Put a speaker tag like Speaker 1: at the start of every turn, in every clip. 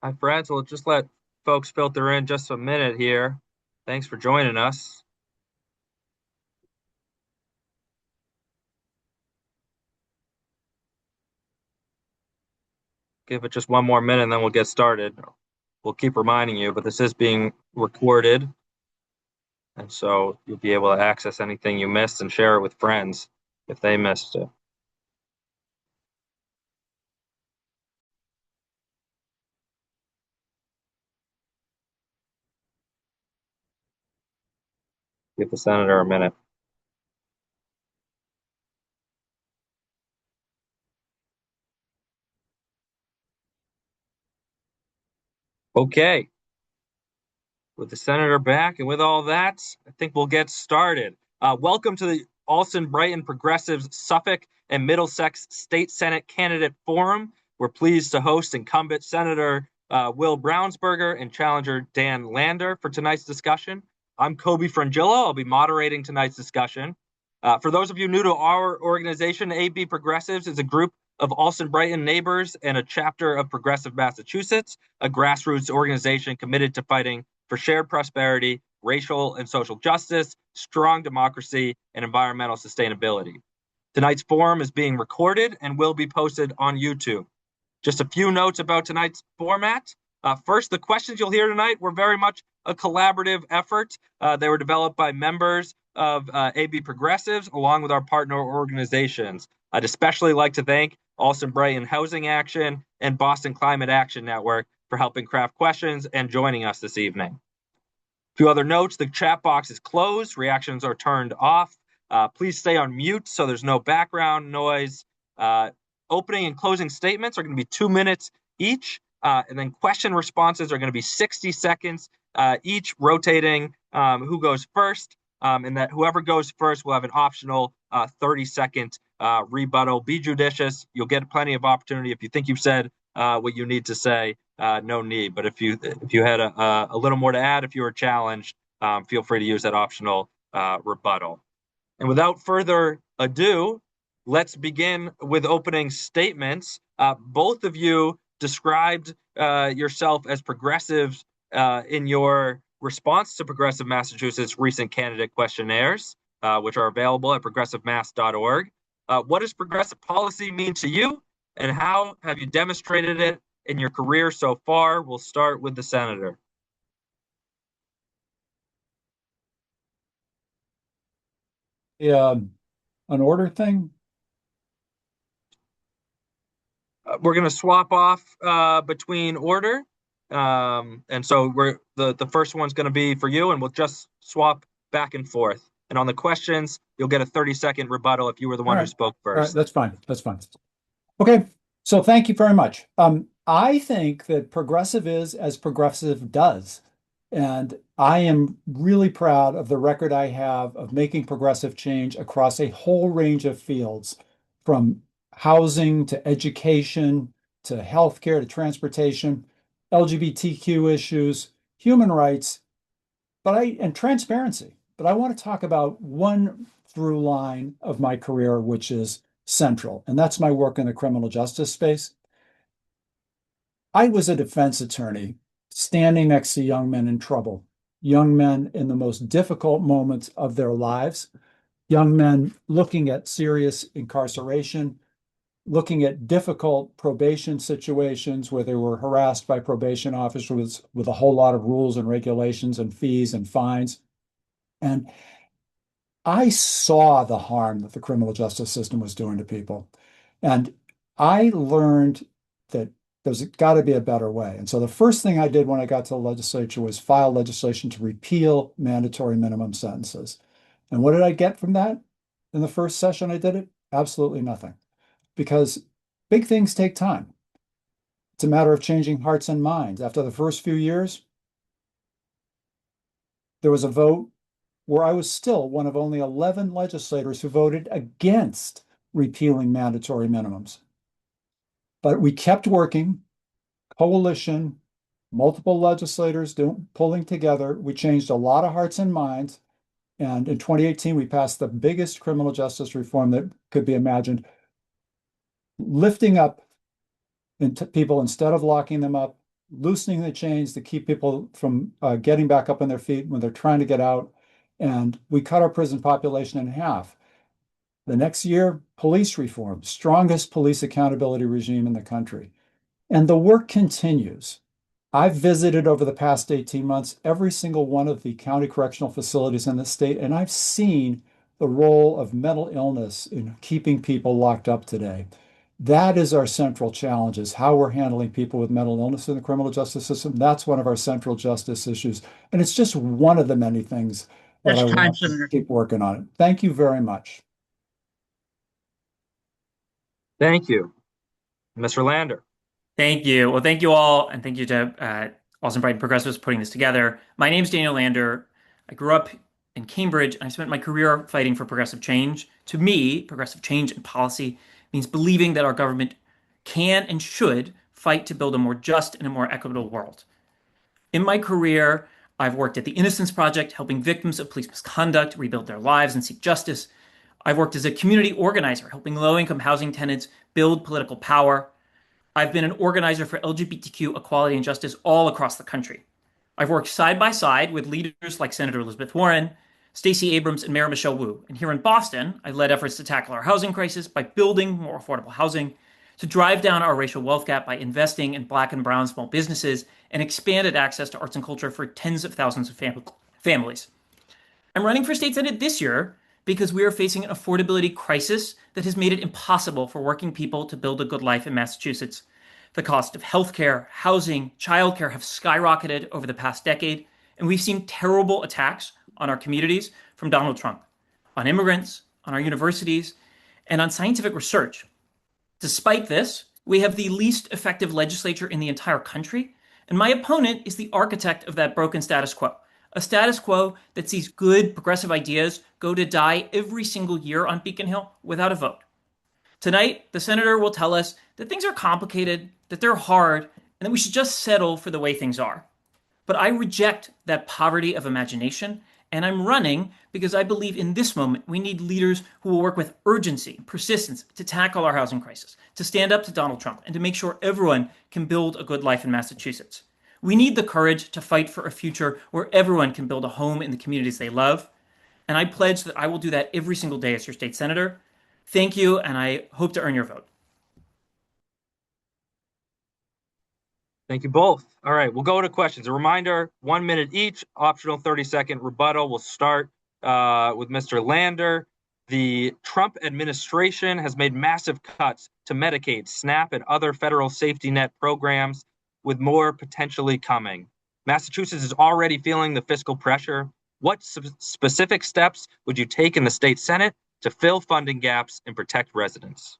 Speaker 1: Hi, friends. We'll just let folks filter in just a minute here. Thanks for joining us. Give it just one more minute and then we'll get started. We'll keep reminding you, but this is being recorded, and so you'll be able to access anything you missed and share it with friends if they missed it. Give the senator a minute. Okay. With the senator back and with all that, I think we'll get started. Welcome to the Allston Brighton Progressives Suffolk and Middlesex State Senate Candidate Forum. We're pleased to host incumbent Senator Will Brownsberger and challenger Dan Lander for tonight's discussion. I'm Kobe Frangillo. I'll be moderating tonight's discussion. For those of you new to our organization, AB Progressives is a group of Allston Brighton neighbors and a chapter of Progressive Massachusetts, a grassroots organization committed to fighting for shared prosperity, racial and social justice, strong democracy, and environmental sustainability. Tonight's forum is being recorded and will be posted on YouTube. Just a few notes about tonight's format. First, the questions you'll hear tonight were very much a collaborative effort. They were developed by members of AB Progressives along with our partner organizations. I'd especially like to thank Allston Brighton Housing Action and Boston Climate Action Network for helping craft questions and joining us this evening. A few other notes: the chat box is closed, reactions are turned off. Please stay on mute so there's no background noise. Opening and closing statements are going to be 2 minutes each, and then question responses are going to be 60 seconds each, rotating who goes first, and that whoever goes first will have an optional 30-second rebuttal. Be judicious. You'll get plenty of opportunity. If you think you've said what you need to say, no need. But if you had a little more to add, if you were challenged, feel free to use that optional rebuttal. And without further ado, let's begin with opening statements. Both of you described yourself as progressives in your response to Progressive Massachusetts' recent candidate questionnaires, which are available at progressivemass.org. What does progressive policy mean to you, and how have you demonstrated it in your career so far? We'll start with the senator.
Speaker 2: Yeah, an order thing.
Speaker 1: We're going to swap off between order. And so the first one's going to be for you, and we'll just swap back and forth. And on the questions, you'll get a 30-second rebuttal if you were the
Speaker 2: All
Speaker 1: one who
Speaker 2: right.
Speaker 1: spoke
Speaker 2: All right.
Speaker 1: first.
Speaker 2: That's fine. That's fine. Okay. So thank you very much. I think that progressive is as progressive does. And I am really proud of the record I have of making progressive change across a whole range of fields, from housing to education to healthcare to transportation, LGBTQ issues, human rights, and transparency. But I want to talk about one through line of my career, which is central, and that's my work in the criminal justice space. I was a defense attorney standing next to young men in trouble, young men in the most difficult moments of their lives, young men looking at serious incarceration, looking at difficult probation situations where they were harassed by probation officers with a whole lot of rules and regulations and fees and fines. And I saw the harm that the criminal justice system was doing to people. And I learned that there's got to be a better way. And so the first thing I did when I got to the legislature was file legislation to repeal mandatory minimum sentences. And what did I get from that in the first session I did it? Absolutely nothing. Because big things take time. It's a matter of changing hearts and minds. After the first few years, there was a vote where I was still one of only 11 legislators who voted against repealing mandatory minimums. But we kept working, coalition, multiple legislators pulling together. We changed a lot of hearts and minds. And in 2018, we passed the biggest criminal justice reform that could be imagined, lifting up people instead of locking them up, loosening the chains to keep people from getting back up on their feet when they're trying to get out. And we cut our prison population in half. The next year, police reform, strongest police accountability regime in the country. And the work continues. I've visited over the past 18 months every single one of the county correctional facilities in the state, and I've seen the role of mental illness in keeping people locked up today. That is our central challenge, is how we're handling people with mental illness in the criminal justice system. That's one of our central justice issues. And it's just one of the many things that
Speaker 3: That's
Speaker 2: I
Speaker 3: time,
Speaker 2: want to
Speaker 3: Senator.
Speaker 2: keep working on. Thank you very much.
Speaker 1: Thank you, Mr. Lander.
Speaker 4: Thank you. Well, thank you all, and thank you to Allston Brighton Progressives for putting this together. My name's Daniel Lander. I grew up in Cambridge, and I spent my career fighting for progressive change. To me, progressive change and policy means believing that our government can and should fight to build a more just and a more equitable world. In my career, I've worked at the Innocence Project, helping victims of police misconduct rebuild their lives and seek justice. I've worked as a community organizer, helping low-income housing tenants build political power. I've been an organizer for LGBTQ equality and justice all across the country. I've worked side by side with leaders like Senator Elizabeth Warren, Stacey Abrams, and Mayor Michelle Wu. And here in Boston, I led efforts to tackle our housing crisis by building more affordable housing, to drive down our racial wealth gap by investing in Black and brown small businesses, and expanded access to arts and culture for tens of thousands of families. I'm running for state senate this year because we are facing an affordability crisis that has made it impossible for working people to build a good life in Massachusetts. The cost of healthcare, housing, childcare have skyrocketed over the past decade, and we've seen terrible attacks on our communities from Donald Trump, on immigrants, on our universities, and on scientific research. Despite this, we have the least effective legislature in the entire country, and my opponent is the architect of that broken status quo. A status quo that sees good progressive ideas go to die every single year on Beacon Hill without a vote. Tonight, the senator will tell us that things are complicated, that they're hard, and that we should just settle for the way things are. But I reject that poverty of imagination, and I'm running because I believe in this moment we need leaders who will work with urgency and persistence to tackle our housing crisis, to stand up to Donald Trump, and to make sure everyone can build a good life in Massachusetts. We need the courage to fight for a future where everyone can build a home in the communities they love. And I pledge that I will do that every single day as your state senator. Thank you, and I hope to earn your vote.
Speaker 1: Thank you both. All right, we'll go to questions. A reminder, 1 minute each, optional 30-second rebuttal. We'll start with Mr. Lander. The Trump administration has made massive cuts to Medicaid, SNAP, and other federal safety net programs, with more potentially coming. Massachusetts is already feeling the fiscal pressure. What specific steps would you take in the state Senate to fill funding gaps and protect residents?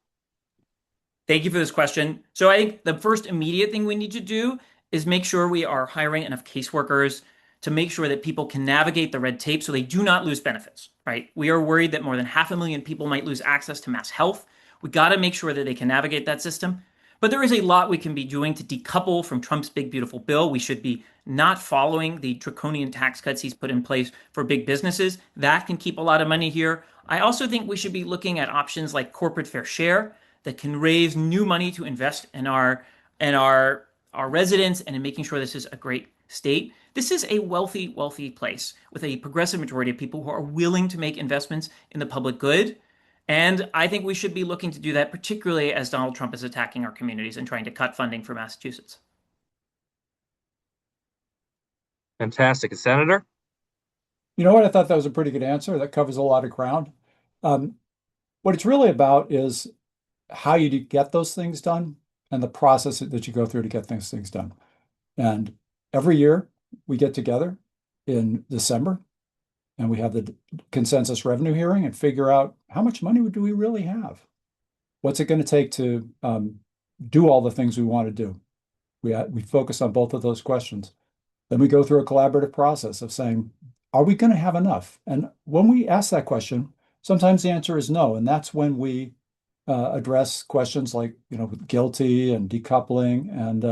Speaker 4: Thank you for this question. So I think the first immediate thing we need to do is make sure we are hiring enough caseworkers to make sure that people can navigate the red tape so they do not lose benefits, right? We are worried that more than 500,000 people might lose access to mass health. We got to make sure that they can navigate that system. But there is a lot we can be doing to decouple from Trump's big, beautiful bill. We should be not following the draconian tax cuts he's put in place for big businesses. That can keep a lot of money here. I also think we should be looking at options like corporate fair share that can raise new money to invest in our residents and in making sure this is a great state. This is a wealthy, wealthy place with a progressive majority of people who are willing to make investments in the public good. And I think we should be looking to do that, particularly as Donald Trump is attacking our communities and trying to cut funding for Massachusetts.
Speaker 1: Fantastic. Senator?
Speaker 2: You know what? I thought that was a pretty good answer. That covers a lot of ground. What it's really about is how you get those things done and the process that you go through to get things done. And every year we get together in December and we have the consensus revenue hearing and figure out how much money do we really have? What's it going to take to do all the things we want to do? We focus on both of those questions. Then we go through a collaborative process of saying, are we going to have enough? And when we ask that question, sometimes the answer is no. And that's when we address questions like, guilty and decoupling. And,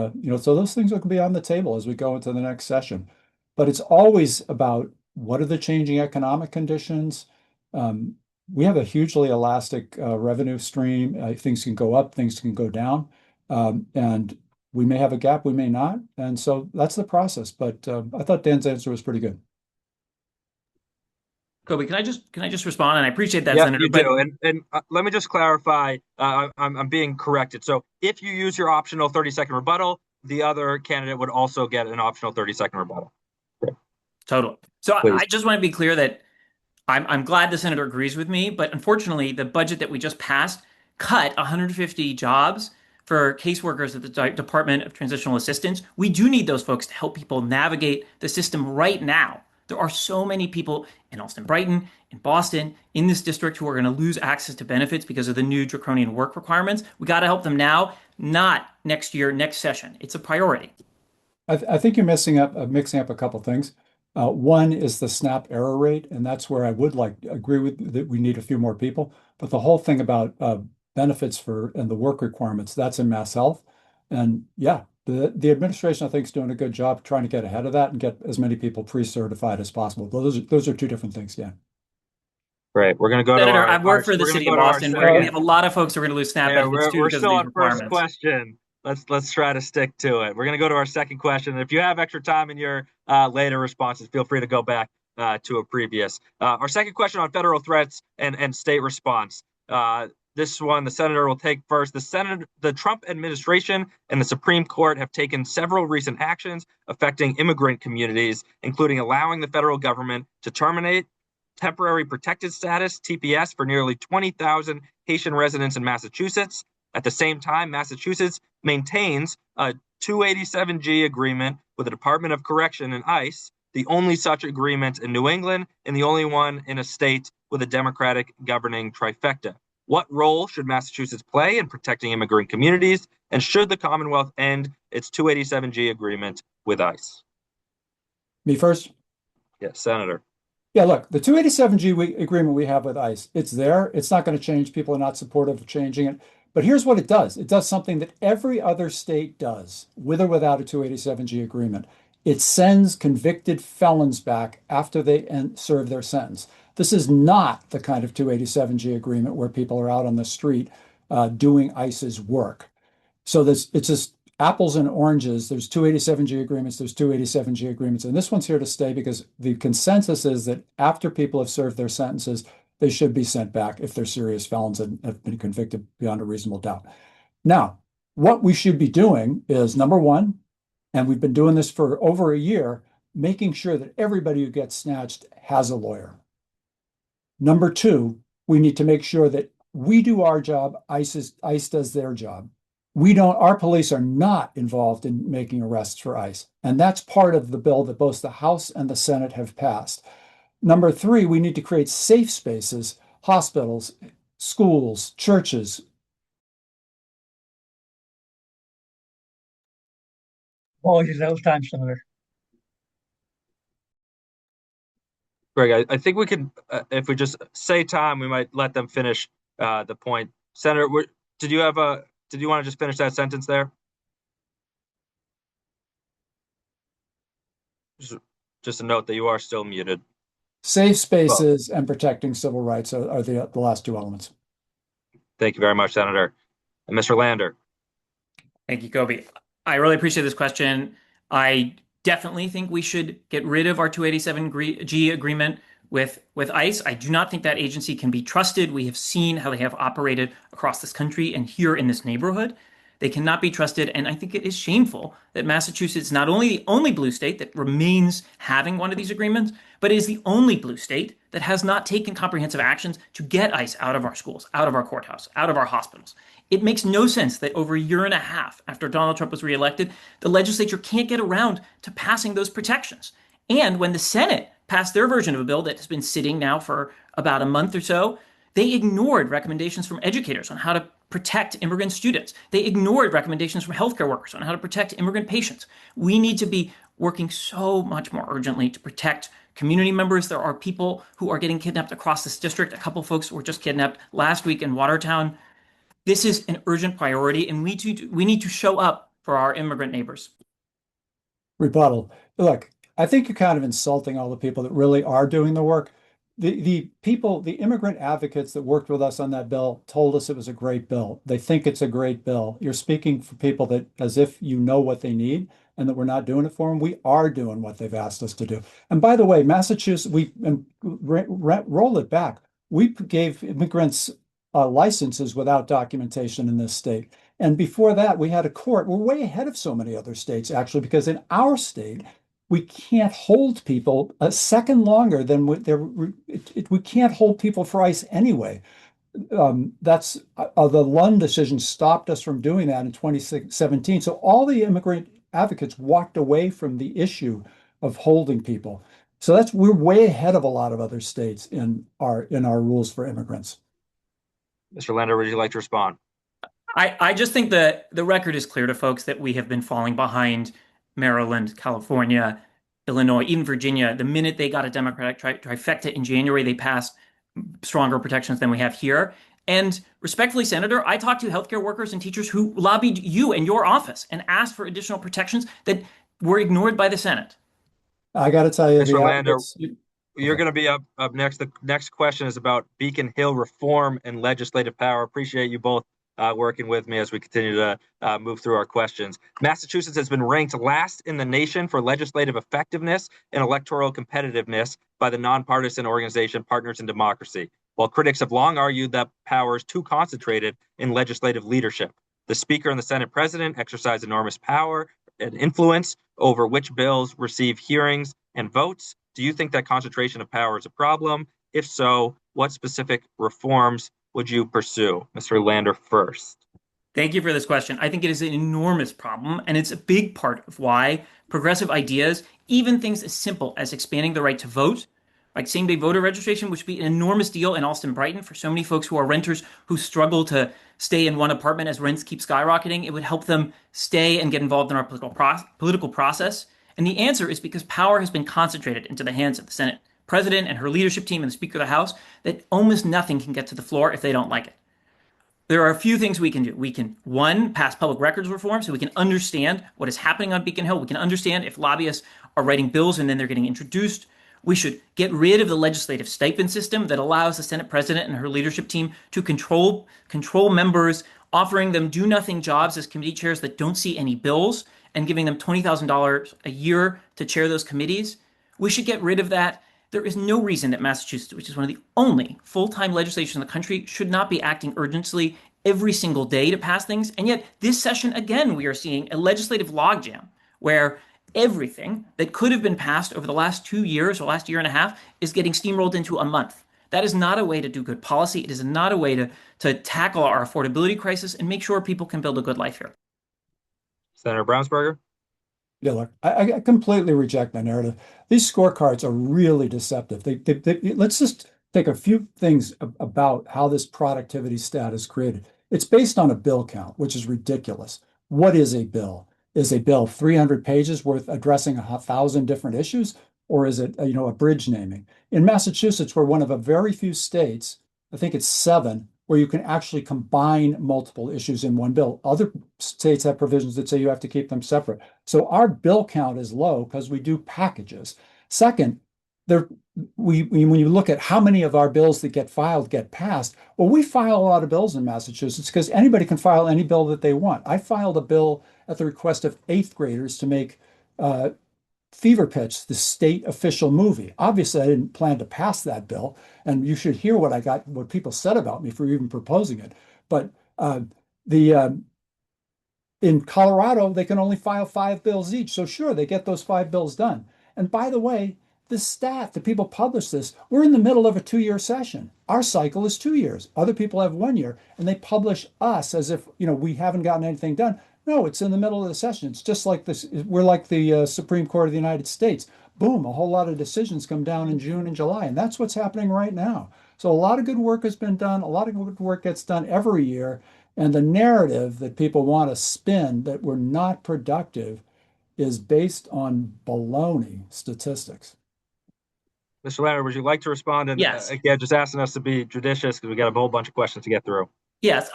Speaker 2: so those things will be on the table as we go into the next session. But it's always about what are the changing economic conditions? We have a hugely elastic revenue stream. Things can go up, things can go down. And We may have a gap, we may not. And so that's the process. But I thought Dan's answer was pretty good.
Speaker 4: Kobe, can I just respond? And I appreciate that,
Speaker 1: Yep,
Speaker 4: Senator.
Speaker 1: you
Speaker 4: But
Speaker 1: do. And let me just clarify. I'm being corrected. So if you use your optional 30-second rebuttal, the other candidate would also get an optional 30-second rebuttal.
Speaker 4: totally. So I
Speaker 1: Please.
Speaker 4: just want to be clear that I'm glad the senator agrees with me, but unfortunately, the budget that we just passed cut 150 jobs for caseworkers at the Department of Transitional Assistance. We do need those folks to help people navigate the system right now. There are so many people in Allston Brighton, in Boston, in this district who are going to lose access to benefits because of the new draconian work requirements. We got to help them now, not next year, next session. It's a priority.
Speaker 2: I think you're mixing up a couple things. One is the SNAP error rate, and that's where I would agree with that we need a few more people. But the whole thing about benefits for and the work requirements, that's in Mass Health. And yeah, the administration I think is doing a good job trying to get ahead of that and get as many people pre-certified as possible. Those are two different things. Yeah.
Speaker 1: Great. We're going to go to
Speaker 4: Senator,
Speaker 1: our,
Speaker 4: I've
Speaker 1: our
Speaker 4: worked for the
Speaker 1: we're going to
Speaker 4: city
Speaker 1: go
Speaker 4: of
Speaker 1: to our
Speaker 4: Boston where we
Speaker 1: second.
Speaker 4: have a lot of folks who are going to lose SNAP
Speaker 1: Yeah,
Speaker 4: benefits
Speaker 1: we're
Speaker 4: too
Speaker 1: we're
Speaker 4: because of
Speaker 1: still
Speaker 4: these
Speaker 1: on first
Speaker 4: requirements.
Speaker 1: question. Let's try to stick to it. We're going to go to our second question. If you have extra time in your later responses, feel free to go back to a previous. Our second question on federal threats and state response. This one, the senator will take first. The Trump administration and the Supreme Court have taken several recent actions affecting immigrant communities, including allowing the federal government to terminate temporary protected status (TPS) for nearly 20,000 Haitian residents in Massachusetts. At the same time, Massachusetts maintains a 287G agreement with the Department of Correction and ICE, the only such agreement in New England and the only one in a state with a Democratic governing trifecta. What role should Massachusetts play in protecting immigrant communities, and should the Commonwealth end its 287G agreement with ICE?
Speaker 2: Me first.
Speaker 1: Yes, Senator.
Speaker 2: Yeah, look, the 287G agreement we have with ICE, it's there. It's not going to change. People are not supportive of changing it. But here's what it does. It does something that every other state does, with or without a 287G agreement. It sends convicted felons back after they serve their sentence. This is not the kind of 287G agreement where people are out on the street doing ICE's work. So it's just apples and oranges. There's 287G agreements, there's 287G agreements, and this one's here to stay because the consensus is that after people have served their sentences, they should be sent back if they're serious felons and have been convicted beyond a reasonable doubt. Now, what we should be doing is number one, and we've been doing this for over a year, making sure that everybody who gets snatched has a lawyer. Number two, we need to make sure that we do our job, ICE does their job. Our police are not involved in making arrests for ICE. And that's part of the bill that both the House and the Senate have passed. Number three, we need to create safe spaces, hospitals, schools, churches.
Speaker 3: Oh, that was time, Senator.
Speaker 1: Greg, I think we can, if we just say time, we might let them finish the point. Senator, did you did you want to just finish that sentence there? Just a note that you are still muted.
Speaker 2: Safe spaces and protecting civil rights are the last two elements.
Speaker 1: Thank you very much, Senator. And Mr. Lander.
Speaker 4: Thank you, Kobe. I really appreciate this question. I definitely think we should get rid of our 287G agreement with ICE. I do not think that agency can be trusted. We have seen how they have operated across this country and here in this neighborhood. They cannot be trusted, and I think it is shameful that Massachusetts is not only the only blue state that remains having one of these agreements, but is the only blue state that has not taken comprehensive actions to get ICE out of our schools, out of our courthouse, out of our hospitals. It makes no sense that over a year and a half after Donald Trump was reelected, the legislature can't get around to passing those protections. And when the Senate passed their version of a bill that has been sitting now for about a month or so, they ignored recommendations from educators on how to protect immigrant students. They ignored recommendations from healthcare workers on how to protect immigrant patients. We need to be working so much more urgently to protect community members. There are people who are getting kidnapped across this district. A couple folks were just kidnapped last week in Watertown. This is an urgent priority, and we need to show up for our immigrant neighbors.
Speaker 2: Rebuttal. Look, I think you're kind of insulting all the people that really are doing the work. the immigrant advocates that worked with us on that bill told us it was a great bill. They think it's a great bill. You're speaking for people that as if you know what they need and that we're not doing it for them. We are doing what they've asked us to do. And by the way, Massachusetts, roll it back. We gave immigrants licenses without documentation in this state. And before that, we had a court. We're way ahead of so many other states, actually, because in our state, we can't hold people a second longer than we can't hold people for ICE anyway. That's the Lund decision stopped us from doing that in 2017. So all the immigrant advocates walked away from the issue of holding people. So we're way ahead of a lot of other states in our rules for immigrants.
Speaker 1: Mr. Lander, would you like to respond?
Speaker 4: I just think that the record is clear to folks that we have been falling behind Maryland, California, Illinois, even Virginia. The minute they got a Democratic trifecta in January, they passed stronger protections than we have here. And respectfully, Senator, I talked to healthcare workers and teachers who lobbied you and your office and asked for additional protections that were ignored by the Senate.
Speaker 2: I got to tell you,
Speaker 1: Mr. Lander, you're going to be up next. The next question is about Beacon Hill reform and legislative power. Appreciate you both working with me as we continue to move through our questions. Massachusetts has been ranked last in the nation for legislative effectiveness and electoral competitiveness by the nonpartisan organization Partners in Democracy, while critics have long argued that power is too concentrated in legislative leadership. The Speaker and the Senate President exercise enormous power and influence over which bills receive hearings and votes. Do you think that concentration of power is a problem? If so, what specific reforms would you pursue? Mr. Lander first.
Speaker 4: Thank you for this question. I think it is an enormous problem, and it's a big part of why progressive ideas, even things as simple as expanding the right to vote, like same-day voter registration, which would be an enormous deal in Allston Brighton for so many folks who are renters who struggle to stay in one apartment as rents keep skyrocketing. It would help them stay and get involved in our political process. And the answer is because power has been concentrated into the hands of the Senate President and her leadership team and the Speaker of the House that almost nothing can get to the floor if they don't like it. There are a few things we can do. We can, one, pass public records reform so we can understand what is happening on Beacon Hill. We can understand if lobbyists are writing bills and then they're getting introduced. We should get rid of the legislative stipend system that allows the Senate President and her leadership team to control members, offering them do-nothing jobs as committee chairs that don't see any bills and giving them $20,000 a year to chair those committees. We should get rid of that. There is no reason that Massachusetts, which is one of the only full-time legislatures in the country, should not be acting urgently every single day to pass things. And yet this session, again, we are seeing a legislative logjam where everything that could have been passed over the last 2 years or last year and a half is getting steamrolled into a month. That is not a way to do good policy. It is not a way to tackle our affordability crisis and make sure people can build a good life here.
Speaker 1: Senator Brownsberger?
Speaker 2: Yeah, look, I completely reject that narrative. These scorecards are really deceptive. Let's just take a few things about how this productivity stat is created. It's based on a bill count, which is ridiculous. What is a bill? Is a bill 300 pages worth addressing 1,000 different issues, or is it a bridge naming? In Massachusetts, we're one of a very few states, I think it's 7, where you can actually combine multiple issues in one bill. Other states have provisions that say you have to keep them separate. So our bill count is low because we do packages. Second, when you look at how many of our bills that get filed get passed, well, we file a lot of bills in Massachusetts because anybody can file any bill that they want. I filed a bill at the request of 8th graders to make Fever Pitch the state official movie. Obviously, I didn't plan to pass that bill, and you should hear what people said about me for even proposing it. But in Colorado, they can only file 5 bills each. So sure, they get those 5 bills done. And by the way, the stat that people publish this, we're in the middle of a 2-year session. Our cycle is 2 years. Other people have 1 year, and they publish us as if we haven't gotten anything done. No, it's in the middle of the session. It's just like this. We're like the Supreme Court of the United States. Boom, a whole lot of decisions come down in June and July, and that's what's happening right now. So a lot of good work has been done. A lot of good work gets done every year. And the narrative that people want to spin that we're not productive is based on baloney statistics.
Speaker 1: Mr. Lander, would you like to respond? And
Speaker 4: Yes.
Speaker 1: Again, just asking us to be judicious because we got a whole bunch of questions to get through.
Speaker 4: Yes,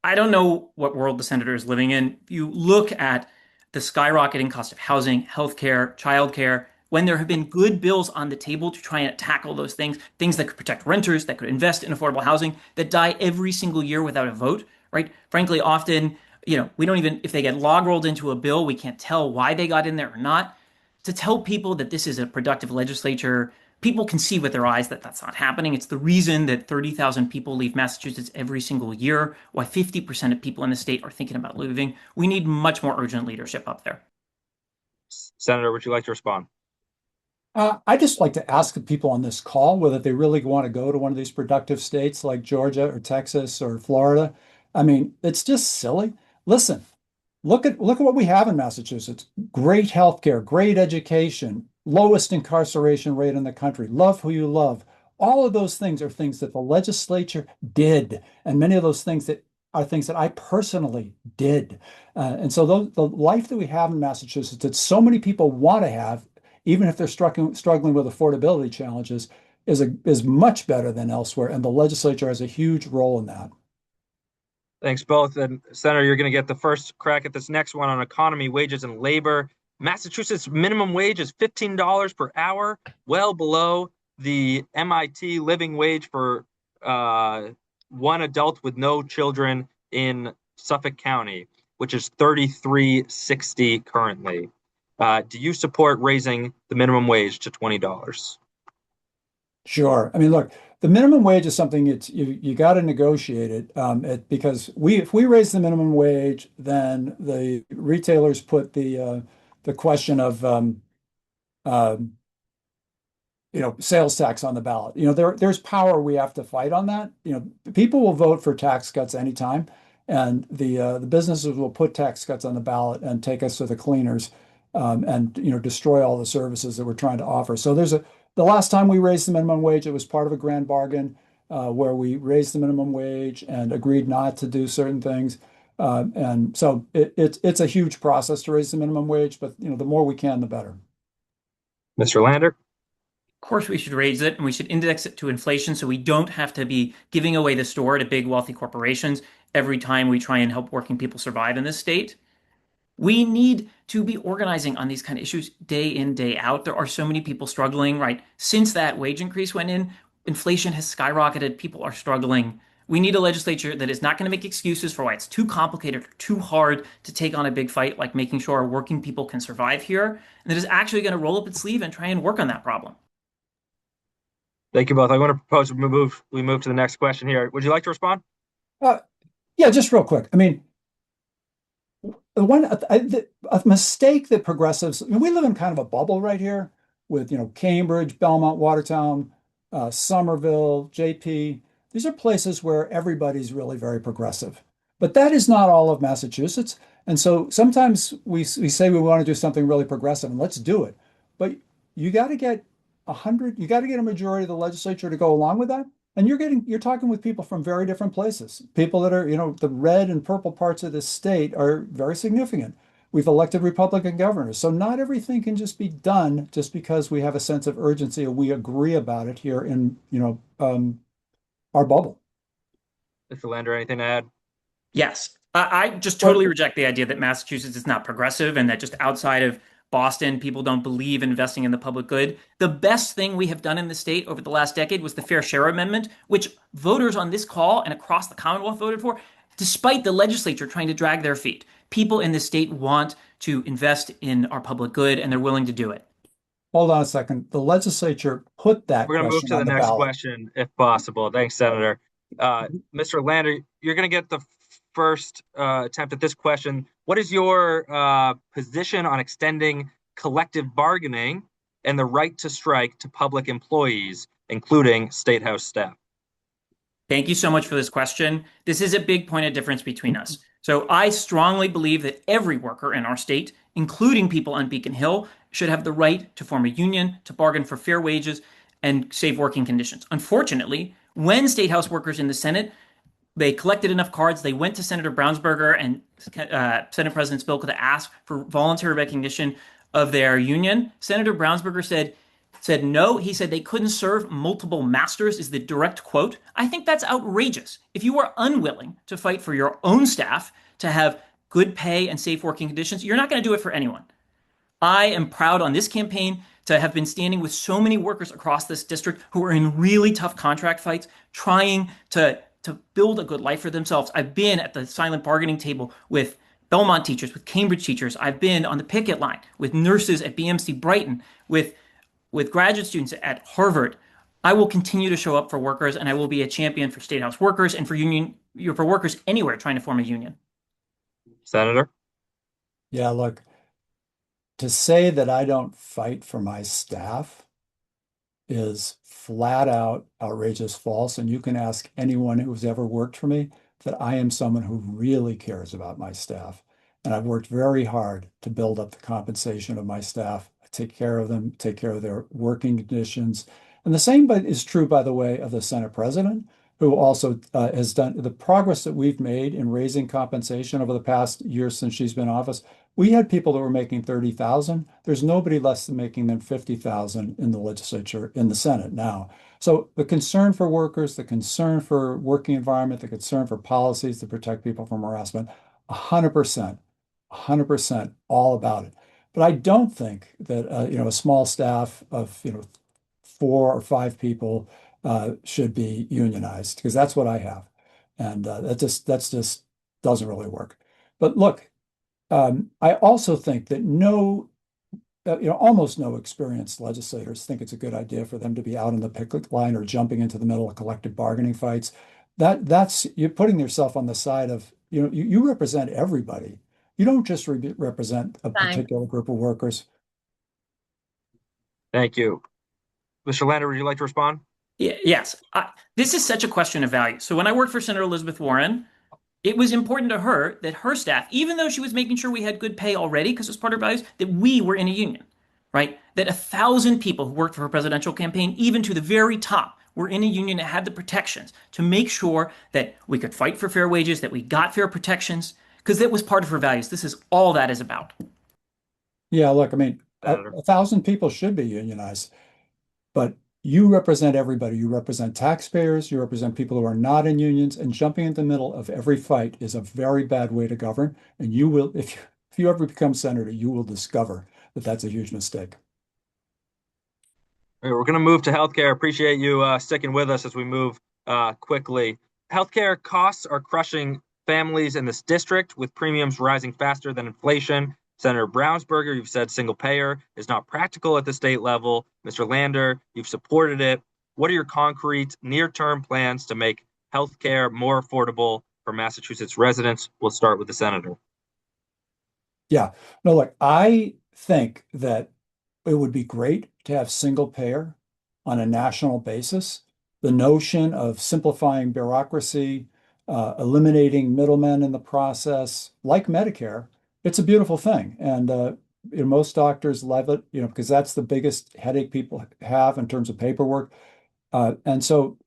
Speaker 4: I don't know what world the senator is living in. If you look at the skyrocketing cost of housing, healthcare, childcare, when there have been good bills on the table to try and tackle those things, things that could protect renters, that could invest in affordable housing, that die every single year without a vote, right? Frankly, often, we don't even, if they get log rolled into a bill, we can't tell why they got in there or not. To tell people that this is a productive legislature, people can see with their eyes that that's not happening. It's the reason that 30,000 people leave Massachusetts every single year, why 50% of people in the state are thinking about leaving. We need much more urgent leadership up there.
Speaker 1: Senator, would you like to respond?
Speaker 2: I just like to ask the people on this call whether they really want to go to one of these productive states like Georgia or Texas or Florida. I mean, it's just silly. Listen, look at what we have in Massachusetts. Great healthcare, great education, lowest incarceration rate in the country. Love who you love. All of those things are things that the legislature did, and many of those things that are things that I personally did. And so the life that we have in Massachusetts that so many people want to have, even if they're struggling with affordability challenges, is much better than elsewhere. And the legislature has a huge role in that.
Speaker 1: Thanks both. And Senator, you're going to get the first crack at this next one on economy, wages, and labor. Massachusetts minimum wage is $15 per hour, well below the MIT living wage for one adult with no children in Suffolk County, which is $33.60 currently. Do you support raising the minimum wage to $20?
Speaker 2: Sure. I mean, look, the minimum wage is something you got to negotiate because if we raise the minimum wage, then the retailers put the question of uh, sales tax on the ballot. There's power we have to fight on that. People will vote for tax cuts anytime, and the businesses will put tax cuts on the ballot and take us to the cleaners, and destroy all the services that we're trying to offer. So the last time we raised the minimum wage, it was part of a grand bargain where we raised the minimum wage and agreed not to do certain things. And so it's a huge process to raise the minimum wage, but the more we can, the better.
Speaker 1: Mr. Lander?
Speaker 4: Of course, we should raise it and we should index it to inflation so we don't have to be giving away the store to big wealthy corporations every time we try and help working people survive in this state. We need to be organizing on these kind of issues day in, day out. There are so many people struggling, right? Since that wage increase went in, inflation has skyrocketed. People are struggling. We need a legislature that is not going to make excuses for why it's too complicated or too hard to take on a big fight, like making sure our working people can survive here, and that is actually going to roll up its sleeve and try and work on that problem.
Speaker 1: Thank you both. I want to propose we move to the next question here. Would you like to respond?
Speaker 2: Yeah, just real quick. I mean, a mistake that progressives, we live in kind of a bubble right here with, Cambridge, Belmont, Watertown, Somerville, JP. These are places where everybody's really very progressive. But that is not all of Massachusetts. And so sometimes we say we want to do something really progressive and let's do it. But you got to get you got to get a majority of the legislature to go along with that. And you're talking with people from very different places. People that are, the red and purple parts of this state are very significant. We've elected Republican governors. So not everything can just be done just because we have a sense of urgency and we agree about it here in, our bubble.
Speaker 1: Mr. Lander, anything to add?
Speaker 4: Yes. I just totally reject the idea that Massachusetts is not progressive and that just outside of Boston, people don't believe in investing in the public good. The best thing we have done in the state over the last decade was the Fair Share Amendment, which voters on this call and across the Commonwealth voted for, despite the legislature trying to drag their feet. People in the state want to invest in our public good, and they're willing to do it.
Speaker 2: Hold on a second. The legislature put that
Speaker 1: We're going to move
Speaker 2: question
Speaker 1: to the
Speaker 2: on the
Speaker 1: next
Speaker 2: ballot.
Speaker 1: question, if possible. Thanks, Senator. Mr. Lander, you're going to get the first attempt at this question. What is your position on extending collective bargaining and the right to strike to public employees, including State House staff?
Speaker 4: Thank you so much for this question. This is a big point of difference between us. So I strongly believe that every worker in our state, including people on Beacon Hill, should have the right to form a union, to bargain for fair wages, and safe working conditions. Unfortunately, when State House workers in the Senate, they collected enough cards, they went to Senator Brownsberger and Senate President Spilka to ask for voluntary recognition of their union. Senator Brownsberger said no. He said they couldn't serve multiple masters, is the direct quote. I think that's outrageous. If you are unwilling to fight for your own staff to have good pay and safe working conditions, you're not going to do it for anyone. I am proud on this campaign to have been standing with so many workers across this district who are in really tough contract fights, trying to build a good life for themselves. I've been at the silent bargaining table with Belmont teachers, with Cambridge teachers. I've been on the picket line with nurses at BMC Brighton, with graduate students at Harvard. I will continue to show up for workers, and I will be a champion for State House workers and for workers anywhere trying to form a union.
Speaker 1: Senator?
Speaker 2: Yeah, look, to say that I don't fight for my staff is flat out outrageous false. And you can ask anyone who's ever worked for me that I am someone who really cares about my staff. And I've worked very hard to build up the compensation of my staff, take care of them, take care of their working conditions. And the same is true, by the way, of the Senate president, who also has done the progress that we've made in raising compensation over the past year since she's been in office. We had people that were making 30,000. There's nobody less than making than 50,000 in the legislature, in the Senate now. So the concern for workers, the concern for working environment, the concern for policies to protect people from harassment, 100%, 100% all about it. But I don't think that a small staff of 4 or 5 people should be unionized, because that's what I have, and that's just doesn't really work. But look, I also think that almost no experienced legislators think it's a good idea for them to be out on the picket line or jumping into the middle of collective bargaining fights. That's you're putting yourself on the side of, you represent everybody. You don't just represent a particular group of workers.
Speaker 1: Thank you. Mr. Lander, would you like to respond?
Speaker 4: Yes. This is such a question of value. So when I worked for Senator Elizabeth Warren, it was important to her that her staff, even though she was making sure we had good pay already because it was part of her values, that we were in a union, right? That 1,000 people who worked for her presidential campaign, even to the very top, were in a union that had the protections to make sure that we could fight for fair wages, that we got fair protections, because that was part of her values. This is all that is about.
Speaker 2: Yeah, look, I mean,
Speaker 1: Senator?
Speaker 2: 1,000 people should be unionized, but you represent everybody. You represent taxpayers, you represent people who are not in unions, and jumping in the middle of every fight is a very bad way to govern. And you will, if you ever become senator, you will discover that that's a huge mistake.
Speaker 1: All right, we're going to move to healthcare. Appreciate you sticking with us as we move quickly. Healthcare costs are crushing families in this district, with premiums rising faster than inflation. Senator Brownsberger, you've said single payer is not practical at the state level. Mr. Lander, you've supported it. What are your concrete near-term plans to make healthcare more affordable for Massachusetts residents? We'll start with the senator.
Speaker 2: Yeah, no, look, I think that it would be great to have single payer on a national basis. The notion of simplifying bureaucracy, eliminating middlemen in the process, like Medicare, it's a beautiful thing. And most doctors love it, because that's the biggest headache people have in terms of paperwork. And so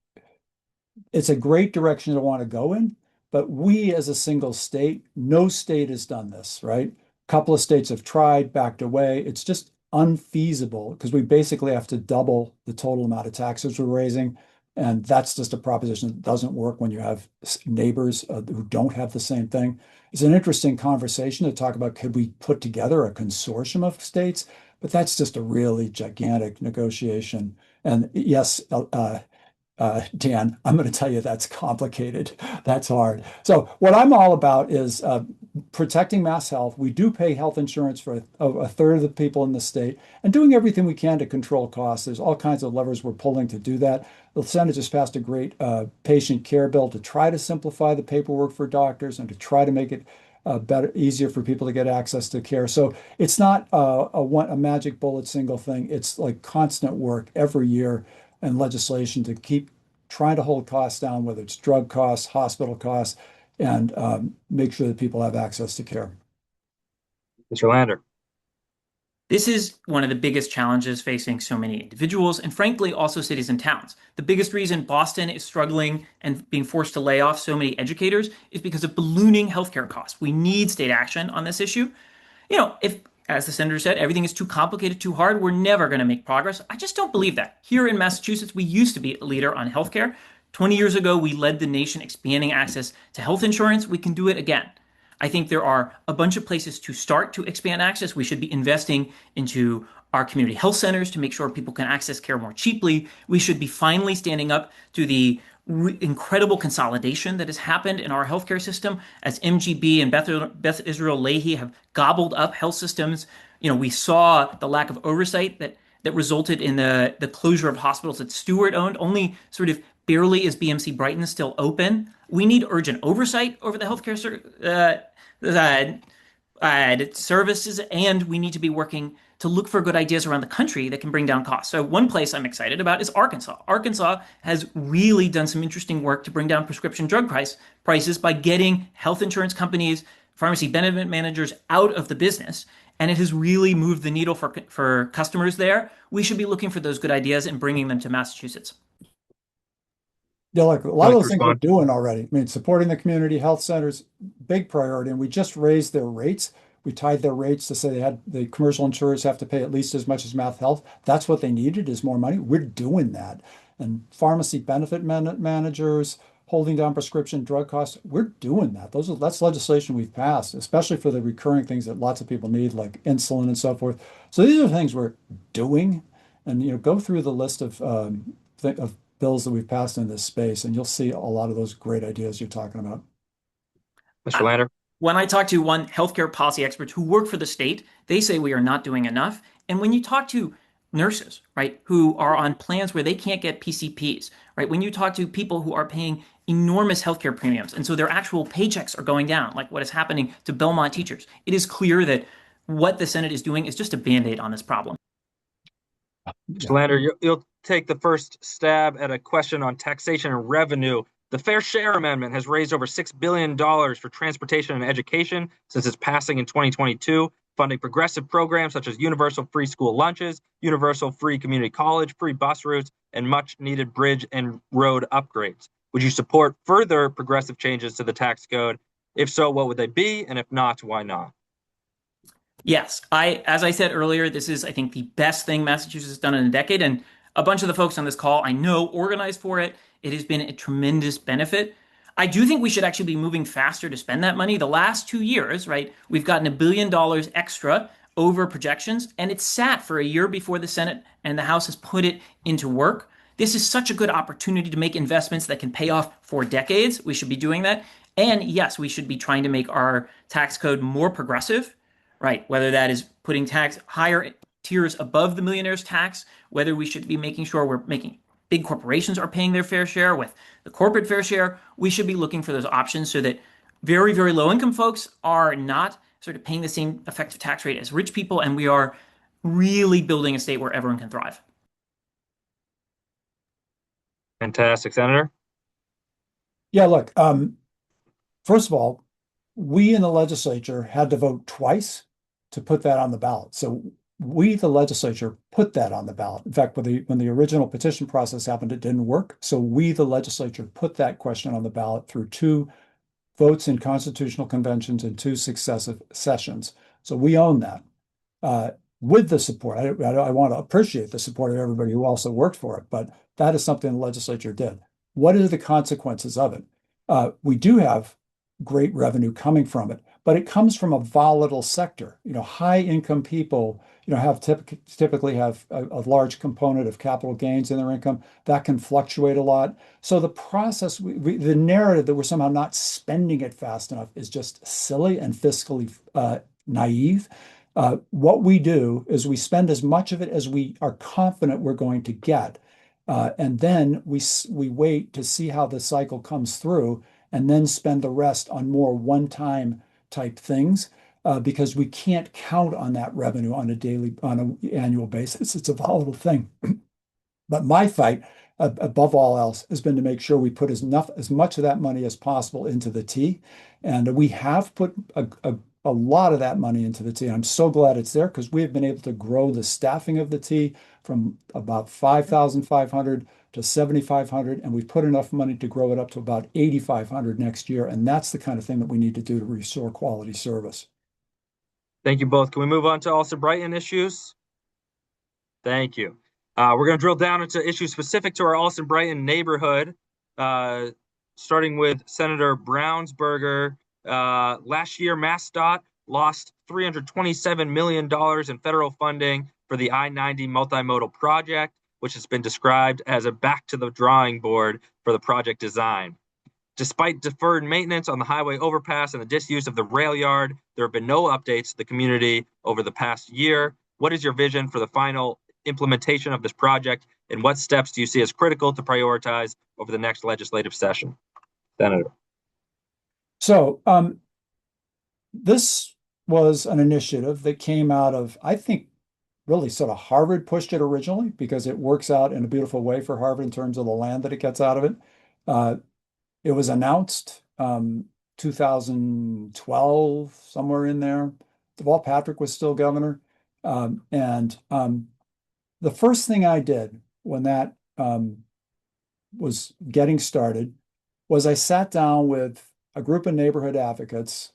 Speaker 2: it's a great direction to want to go in. But we, as a single state, no state has done this, right? A couple of states have tried, backed away. It's just unfeasible, because we basically have to double the total amount of taxes we're raising. And that's just a proposition that doesn't work when you have neighbors who don't have the same thing. It's an interesting conversation to talk about, could we put together a consortium of states? But that's just a really gigantic negotiation. And yes, Dan, I'm going to tell you that's complicated. That's hard. So what I'm all about is protecting mass health. We do pay health insurance for a third of the people in the state, and doing everything we can to control costs. There's all kinds of levers we're pulling to do that. The Senate just passed a great patient care bill to try to simplify the paperwork for doctors and to try to make it better, easier for people to get access to care. So it's not a magic bullet single thing. It's like constant work every year and legislation to keep trying to hold costs down, whether it's drug costs, hospital costs, and make sure that people have access to care.
Speaker 1: Mr. Lander.
Speaker 4: This is one of the biggest challenges facing so many individuals and, frankly, also cities and towns. The biggest reason Boston is struggling and being forced to lay off so many educators is because of ballooning healthcare costs. We need state action on this issue. If, as the senator said, everything is too complicated, too hard, we're never going to make progress. I just don't believe that. Here in Massachusetts, we used to be a leader on healthcare. 20 years ago, we led the nation expanding access to health insurance. We can do it again. I think there are a bunch of places to start to expand access. We should be investing into our community health centers to make sure people can access care more cheaply. We should be finally standing up to the incredible consolidation that has happened in our healthcare system as MGB and Beth Israel Lahey have gobbled up health systems. We saw the lack of oversight that resulted in the closure of hospitals that Stewart owned. Only sort of barely is BMC Brighton still open. We need urgent oversight over the healthcare services, and we need to be working to look for good ideas around the country that can bring down costs. So one place I'm excited about is Arkansas. Arkansas has really done some interesting work to bring down prescription drug prices by getting health insurance companies, pharmacy benefit managers out of the business. And it has really moved the needle for customers there. We should be looking for those good ideas and bringing them to Massachusetts.
Speaker 2: Yeah, like a lot of those things we're doing already. I mean, supporting the community health centers, big priority. And we just raised their rates. We tied their rates to say the commercial insurers have to pay at least as much as Mass Health. That's what they needed is more money. We're doing that. And pharmacy benefit managers holding down prescription drug costs, we're doing that. That's legislation we've passed, especially for the recurring things that lots of people need, like insulin and so forth. So these are things we're doing. And go through the list of bills that we've passed in this space, and you'll see a lot of those great ideas you're talking about.
Speaker 1: Mr. Lander?
Speaker 4: When I talk to one healthcare policy expert who work for the state, they say we are not doing enough. And when you talk to nurses, right, who are on plans where they can't get PCPs, right, when you talk to people who are paying enormous healthcare premiums, and so their actual paychecks are going down, like what is happening to Belmont teachers, it is clear that what the Senate is doing is just a Band-Aid on this problem.
Speaker 1: Mr. Lander, you'll take the first stab at a question on taxation and revenue. The Fair Share Amendment has raised over $6 billion for transportation and education since its passing in 2022, funding progressive programs such as universal free school lunches, universal free community college, free bus routes, and much-needed bridge and road upgrades. Would you support further progressive changes to the tax code? If so, what would they be? And if not, why not?
Speaker 4: Yes, as I said earlier, this is, I think, the best thing Massachusetts has done in a decade, and a bunch of the folks on this call I know organized for it. It has been a tremendous benefit. I do think we should actually be moving faster to spend that money. The last 2 years, right, we've gotten $1 billion extra over projections, and it's sat for a year before the Senate and the House has put it into work. This is such a good opportunity to make investments that can pay off for decades. We should be doing that. And yes, we should be trying to make our tax code more progressive. Right, whether that is putting higher tiers above the millionaire's tax, whether we should be making sure we're making big corporations are paying their fair share with the corporate fair share, we should be looking for those options so that very, very low income folks are not sort of paying the same effective tax rate as rich people, and we are really building a state where everyone can thrive.
Speaker 1: Fantastic. Senator?
Speaker 2: Yeah, look, first of all, we in the legislature had to vote twice to put that on the ballot. So we, the legislature, put that on the ballot. In fact, when the original petition process happened, it didn't work. So we, the legislature, put that question on the ballot through 2 votes in constitutional conventions and 2 successive sessions. So we own that with the support. I want to appreciate the support of everybody who also worked for it, but that is something the legislature did. What are the consequences of it? We do have great revenue coming from it, but it comes from a volatile sector. High income people, typically have a large component of capital gains in their income that can fluctuate a lot. So the process, the narrative that we're somehow not spending it fast enough is just silly and fiscally naive. What we do is we spend as much of it as we are confident we're going to get. And then we wait to see how the cycle comes through and then spend the rest on more one-time type things because we can't count on that revenue on an annual basis. It's a volatile thing. But my fight, above all else, has been to make sure we put as much of that money as possible into the T. And we have put a lot of that money into the T. I'm so glad it's there because we have been able to grow the staffing of the T from about 5,500 to 7,500, and we've put enough money to grow it up to about 8,500 next year. And that's the kind of thing that we need to do to restore quality service.
Speaker 1: Thank you both. Can we move on to Allston Brighton issues? Thank you. We're going to drill down into issues specific to our Allston Brighton neighborhood, starting with Senator Brownsberger. Last year, MassDOT lost $327 million in federal funding for the I-90 multimodal project, which has been described as a back to the drawing board for the project design. Despite deferred maintenance on the highway overpass and the disuse of the rail yard, there have been no updates to the community over the past year. What is your vision for the final implementation of this project, and what steps do you see as critical to prioritize over the next legislative session? Senator.
Speaker 2: So this was an initiative that came out of, I think, really sort of Harvard pushed it originally because it works out in a beautiful way for Harvard in terms of the land that it gets out of it. It was announced 2012, somewhere in there. Deval Patrick was still governor. And the first thing I did when that was getting started was I sat down with a group of neighborhood advocates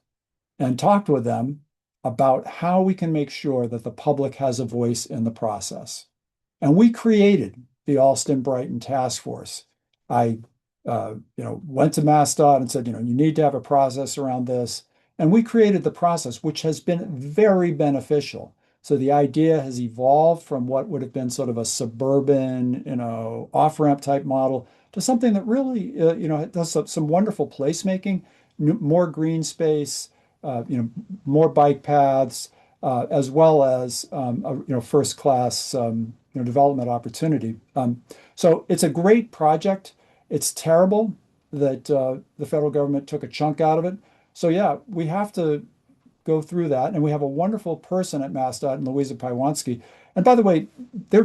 Speaker 2: and talked with them about how we can make sure that the public has a voice in the process. And we created the Allston Brighton Task Force. I went to MassDOT and said, you need to have a process around this. And we created the process, which has been very beneficial. So the idea has evolved from what would have been sort of a suburban, off-ramp type model to something that really, does some wonderful placemaking, more green space, more bike paths, as well as first class development opportunity. So it's a great project. It's terrible that the federal government took a chunk out of it. So yeah, we have to go through that, and we have a wonderful person at MassDOT, Louisa Paiwanski. And by the way, they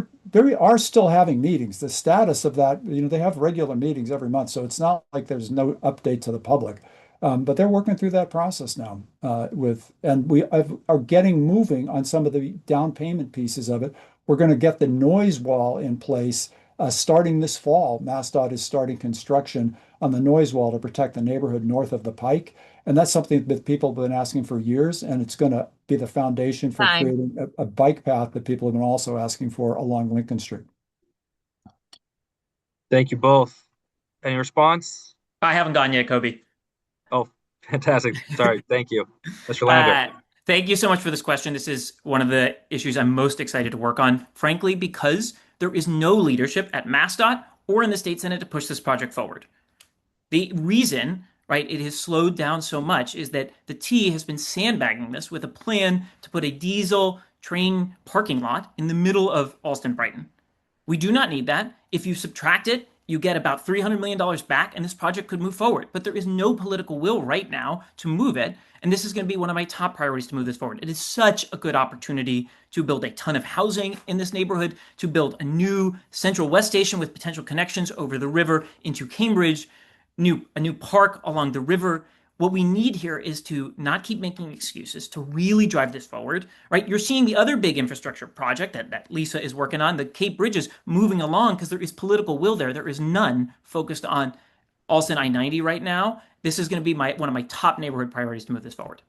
Speaker 2: are still having meetings. The status of that, they have regular meetings every month, so it's not like there's no update to the public. But they're working through that process now and we are getting moving on some of the down payment pieces of it. We're going to get the noise wall in place starting this fall. MassDOT is starting construction on the noise wall to protect the neighborhood north of the Pike. And that's something that people have been asking for years, and it's going to be the foundation for creating a bike path that people have been also asking for along Lincoln Street.
Speaker 1: Thank you both. Any response?
Speaker 4: I haven't gone yet, Kobe.
Speaker 1: Oh, fantastic. Sorry. Thank you. Mr. Lander.
Speaker 4: Thank you so much for this question. This is one of the issues I'm most excited to work on, frankly, because there is no leadership at MassDOT or in the state Senate to push this project forward. The reason, right, it has slowed down so much is that the T has been sandbagging this with a plan to put a diesel train parking lot in the middle of Allston Brighton. We do not need that. If you subtract it, you get about $300 million back, and this project could move forward. But there is no political will right now to move it, and this is going to be one of my top priorities to move this forward. It is such a good opportunity to build a ton of housing in this neighborhood, to build a new Central West station with potential connections over the river into Cambridge, a new park along the river. What we need here is to not keep making excuses, to really drive this forward, right? You're seeing the other big infrastructure project that Lisa is working on, the Cape Bridges, moving along because there is political will there. There is none focused on Allston I-90 right now. This is going to be one of my top neighborhood priorities to move this forward.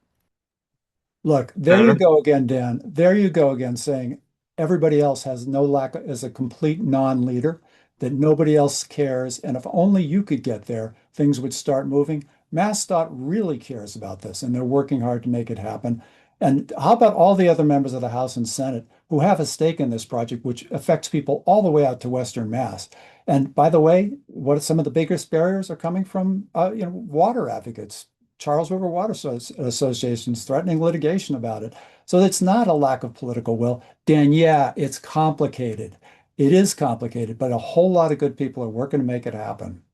Speaker 2: Look, there you go again, Dan. There you go again, saying everybody else has as a complete non-leader, that nobody else cares. And if only you could get there, things would start moving. MassDOT really cares about this, and they're working hard to make it happen. And how about all the other members of the House and Senate who have a stake in this project, which affects people all the way out to Western Mass? And by the way, what some of the biggest barriers are coming from, water advocates, Charles River Water Associations threatening litigation about it. So it's not a lack of political will. Dan, yeah, it's complicated. It is complicated, but a whole lot of good people are working to make it happen.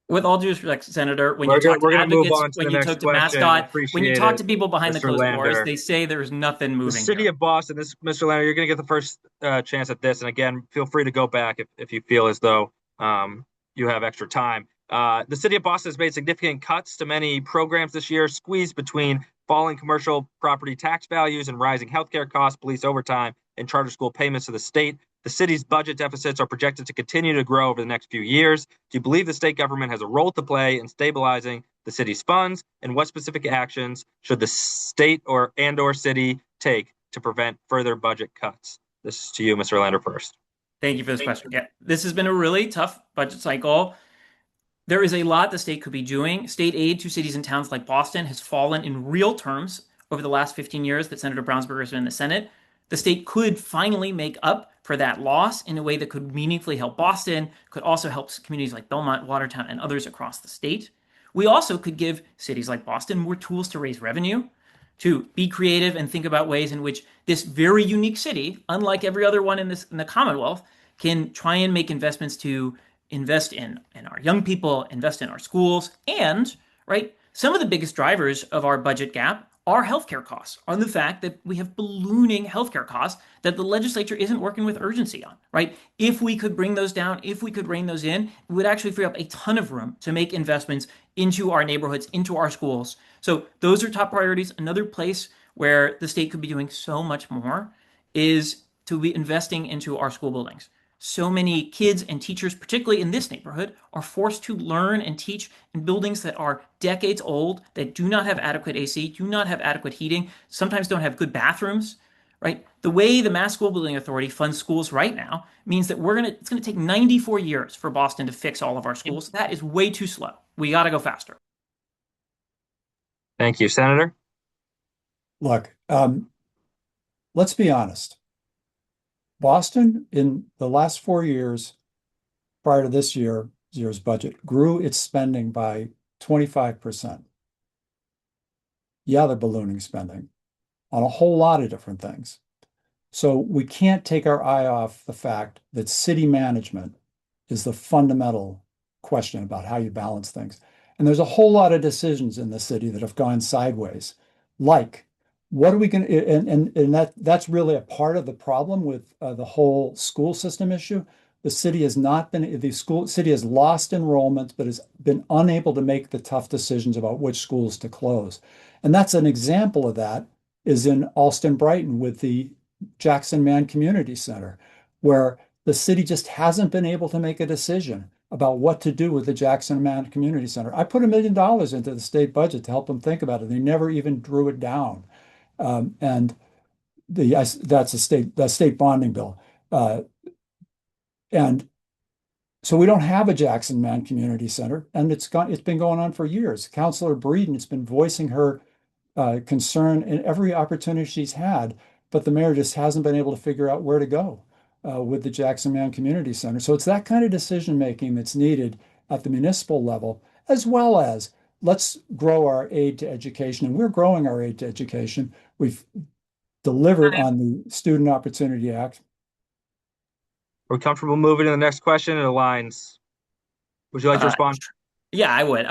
Speaker 4: With all due respect, Senator, when you talk to advocates, when you talk to MassDOT, when you talk to people behind the closed doors, they say there's nothing moving.
Speaker 1: The city of Boston, Mr. Lander, you're going to get the first chance at this. And again, feel free to go back if you feel as though you have extra time. The city of Boston has made significant cuts to many programs this year, squeezed between falling commercial property tax values and rising healthcare costs, police overtime, and charter school payments to the state. The city's budget deficits are projected to continue to grow over the next few years. Do you believe the state government has a role to play in stabilizing the city's funds? And what specific actions should the state or city take to prevent further budget cuts? This is to you, Mr. Lander, first.
Speaker 4: Thank you for this question. Yeah, this has been a really tough budget cycle. There is a lot the state could be doing. State aid to cities and towns like Boston has fallen in real terms over the last 15 years that Senator Brownsberger has been in the Senate. the state could finally make up for that loss in a way that could meaningfully help Boston, could also help communities like Belmont, Watertown, and others across the state. We also could give cities like Boston more tools to raise revenue, to be creative and think about ways in which this very unique city, unlike every other one in the Commonwealth, can try and make investments to invest in our young people, invest in our schools, and right, some of the biggest drivers of our budget gap are healthcare costs, on the fact that we have ballooning healthcare costs that the legislature isn't working with urgency on, right? If we could bring those down, if we could rein those in, it would actually free up a ton of room to make investments into our neighborhoods, into our schools. So those are top priorities. Another place where the state could be doing so much more is to be investing into our school buildings. So many kids and teachers, particularly in this neighborhood, are forced to learn and teach in buildings that are decades old, that do not have adequate AC, do not have adequate heating, sometimes don't have good bathrooms, right? The way the Mass School Building Authority funds schools right now means that it's gonna take 94 years for Boston to fix all of our schools. That is way too slow. We got to go faster.
Speaker 1: Thank you, Senator.
Speaker 2: Look, let's be honest. Boston, in the last 4 years prior to this year's budget, grew its spending by 25%. Yeah, they're ballooning spending on a whole lot of different things. So we can't take our eye off the fact that city management is the fundamental question about how you balance things. And there's a whole lot of decisions in the city that have gone sideways, like what are we going to, and that's really a part of the problem with the whole school system issue. The city has not been, the school city has lost enrollment, but has been unable to make the tough decisions about which schools to close. And that's an example of that is in Allston Brighton with the Jackson Man Community Center, where the city just hasn't been able to make a decision about what to do with the Jackson Man Community Center. I put $1 million into the state budget to help them think about it. They never even drew it down. And that's a state bonding bill. And so we don't have a Jackson Man Community Center, and it's been going on for years. Councilor Breeden has been voicing her concern in every opportunity she's had, but the mayor just hasn't been able to figure out where to go with the Jackson Man Community Center. So it's that kind of decision making that's needed at the municipal level, as well as let's grow our aid to education. And we're growing our aid to education. We've delivered on the Student Opportunity Act.
Speaker 1: We're comfortable moving to the next question. It aligns. Would you like to respond?
Speaker 4: Yeah, I would.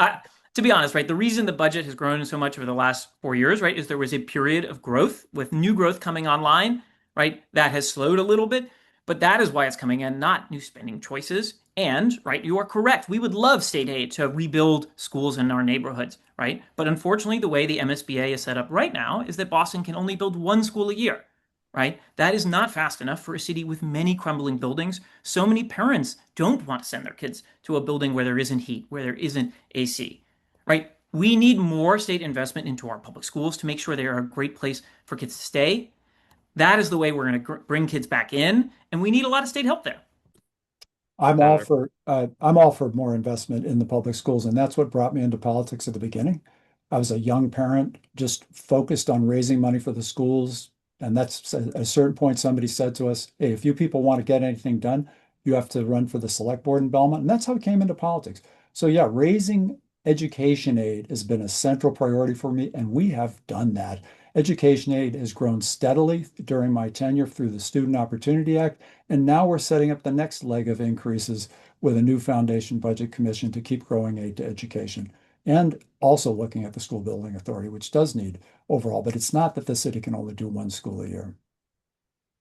Speaker 4: To be honest, right, the reason the budget has grown so much over the last 4 years, right, is there was a period of growth with new growth coming online, right, that has slowed a little bit, but that is why it's coming in, not new spending choices. And, right, you are correct. We would love state aid to rebuild schools in our neighborhoods, right? But unfortunately, the way the MSBA is set up right now is that Boston can only build one school a year, right? That is not fast enough for a city with many crumbling buildings. So many parents don't want to send their kids to a building where there isn't heat, where there isn't AC, right? We need more state investment into our public schools to make sure they are a great place for kids to stay. That is the way we're going to bring kids back in, and we need a lot of state help there.
Speaker 2: I'm all for more investment in the public schools, and that's what brought me into politics at the beginning. I was a young parent, just focused on raising money for the schools, and that's at a certain point somebody said to us, "Hey, if you people want to get anything done, you have to run for the select board in Belmont," and that's how it came into politics. So yeah, raising education aid has been a central priority for me, and we have done that. Education aid has grown steadily during my tenure through the Student Opportunity Act. And now we're setting up the next leg of increases with a new Foundation Budget Commission to keep growing aid to education. And also looking at the School Building Authority, which does need overall, but it's not that the city can only do one school a year.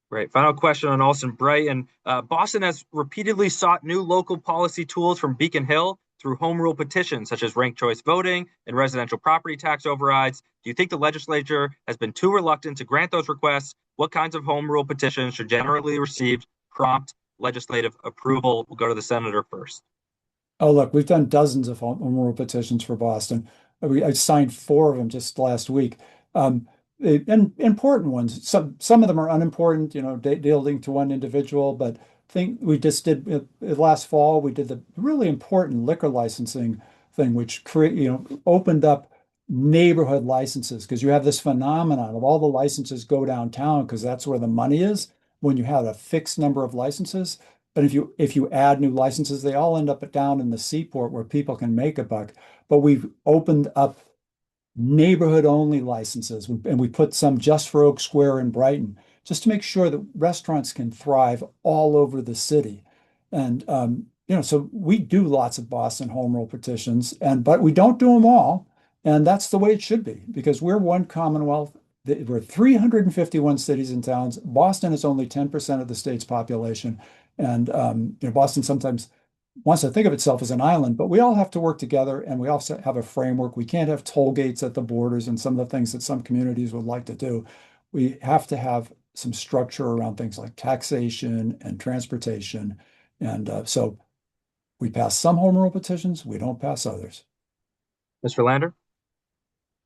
Speaker 1: Great. Final question on Allston Brighton. Boston has repeatedly sought new local policy tools from Beacon Hill through home rule petitions, such as ranked choice voting and residential property tax overrides. Do you think the legislature has been too reluctant to grant those requests? What kinds of home rule petitions should generally receive prompt legislative approval? We'll go to the senator first.
Speaker 2: Oh, look, we've done dozens of home rule petitions for Boston. I signed 4 of them just last week. And important ones. Some of them are unimportant, dealing to one individual, but think we just did last fall, we did the really important liquor licensing thing, which opened up neighborhood licenses, because you have this phenomenon of all the licenses go downtown because that's where the money is when you have a fixed number of licenses. But if you add new licenses, they all end up down in the seaport where people can make a buck. But we've opened up neighborhood only licenses, and we put some just for Oak Square in Brighton, just to make sure that restaurants can thrive all over the city. And so we do lots of Boston home rule petitions, but we don't do them all, and that's the way it should be because we're one Commonwealth. We're 351 cities and towns. Boston is only 10% of the state's population, and Boston sometimes wants to think of itself as an island, but we all have to work together and we also have a framework. We can't have toll gates at the borders and some of the things that some communities would like to do. We have to have some structure around things like taxation and transportation. And so we pass some home rule petitions, we don't pass others.
Speaker 1: Mr. Lander?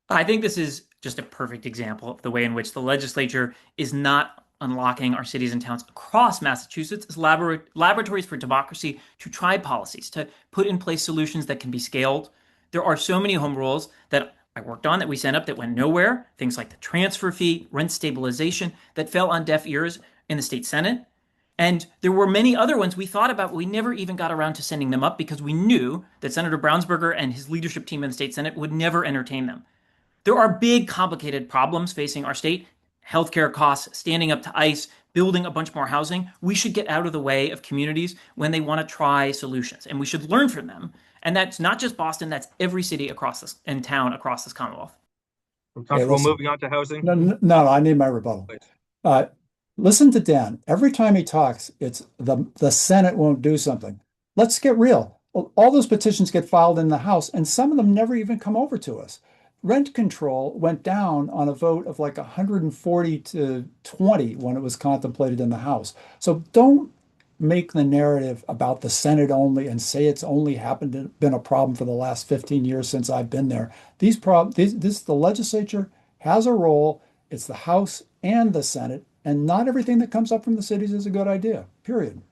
Speaker 4: I think this is just a perfect example of the way in which the legislature is not unlocking our cities and towns across Massachusetts as laboratories for democracy to try policies, to put in place solutions that can be scaled. There are so many home rules that I worked on that we sent up that went nowhere. Things like the transfer fee, rent stabilization that fell on deaf ears in the state Senate. And there were many other ones we thought about, but we never even got around to sending them up because we knew that Senator Brownsberger and his leadership team in the state Senate would never entertain them. There are big, complicated problems facing our state. Healthcare costs, standing up to ICE, building a bunch more housing. We should get out of the way of communities when they want to try solutions, and we should learn from them. And that's not just Boston, that's every city across this and town across this Commonwealth.
Speaker 1: I'm comfortable moving on to housing.
Speaker 2: No, I need my rebuttal. Uh, Listen to Dan. Every time he talks, it's the Senate won't do something. Let's get real. All those petitions get filed in the House, and some of them never even come over to us. Rent control went down on a vote of like 140 to 20 when it was contemplated in the House. So don't make the narrative about the Senate only and say it's only been a problem for the last 15 years since I've been there. The legislature has a role. It's the House and the Senate, and not everything that comes up from the cities is a good idea, period.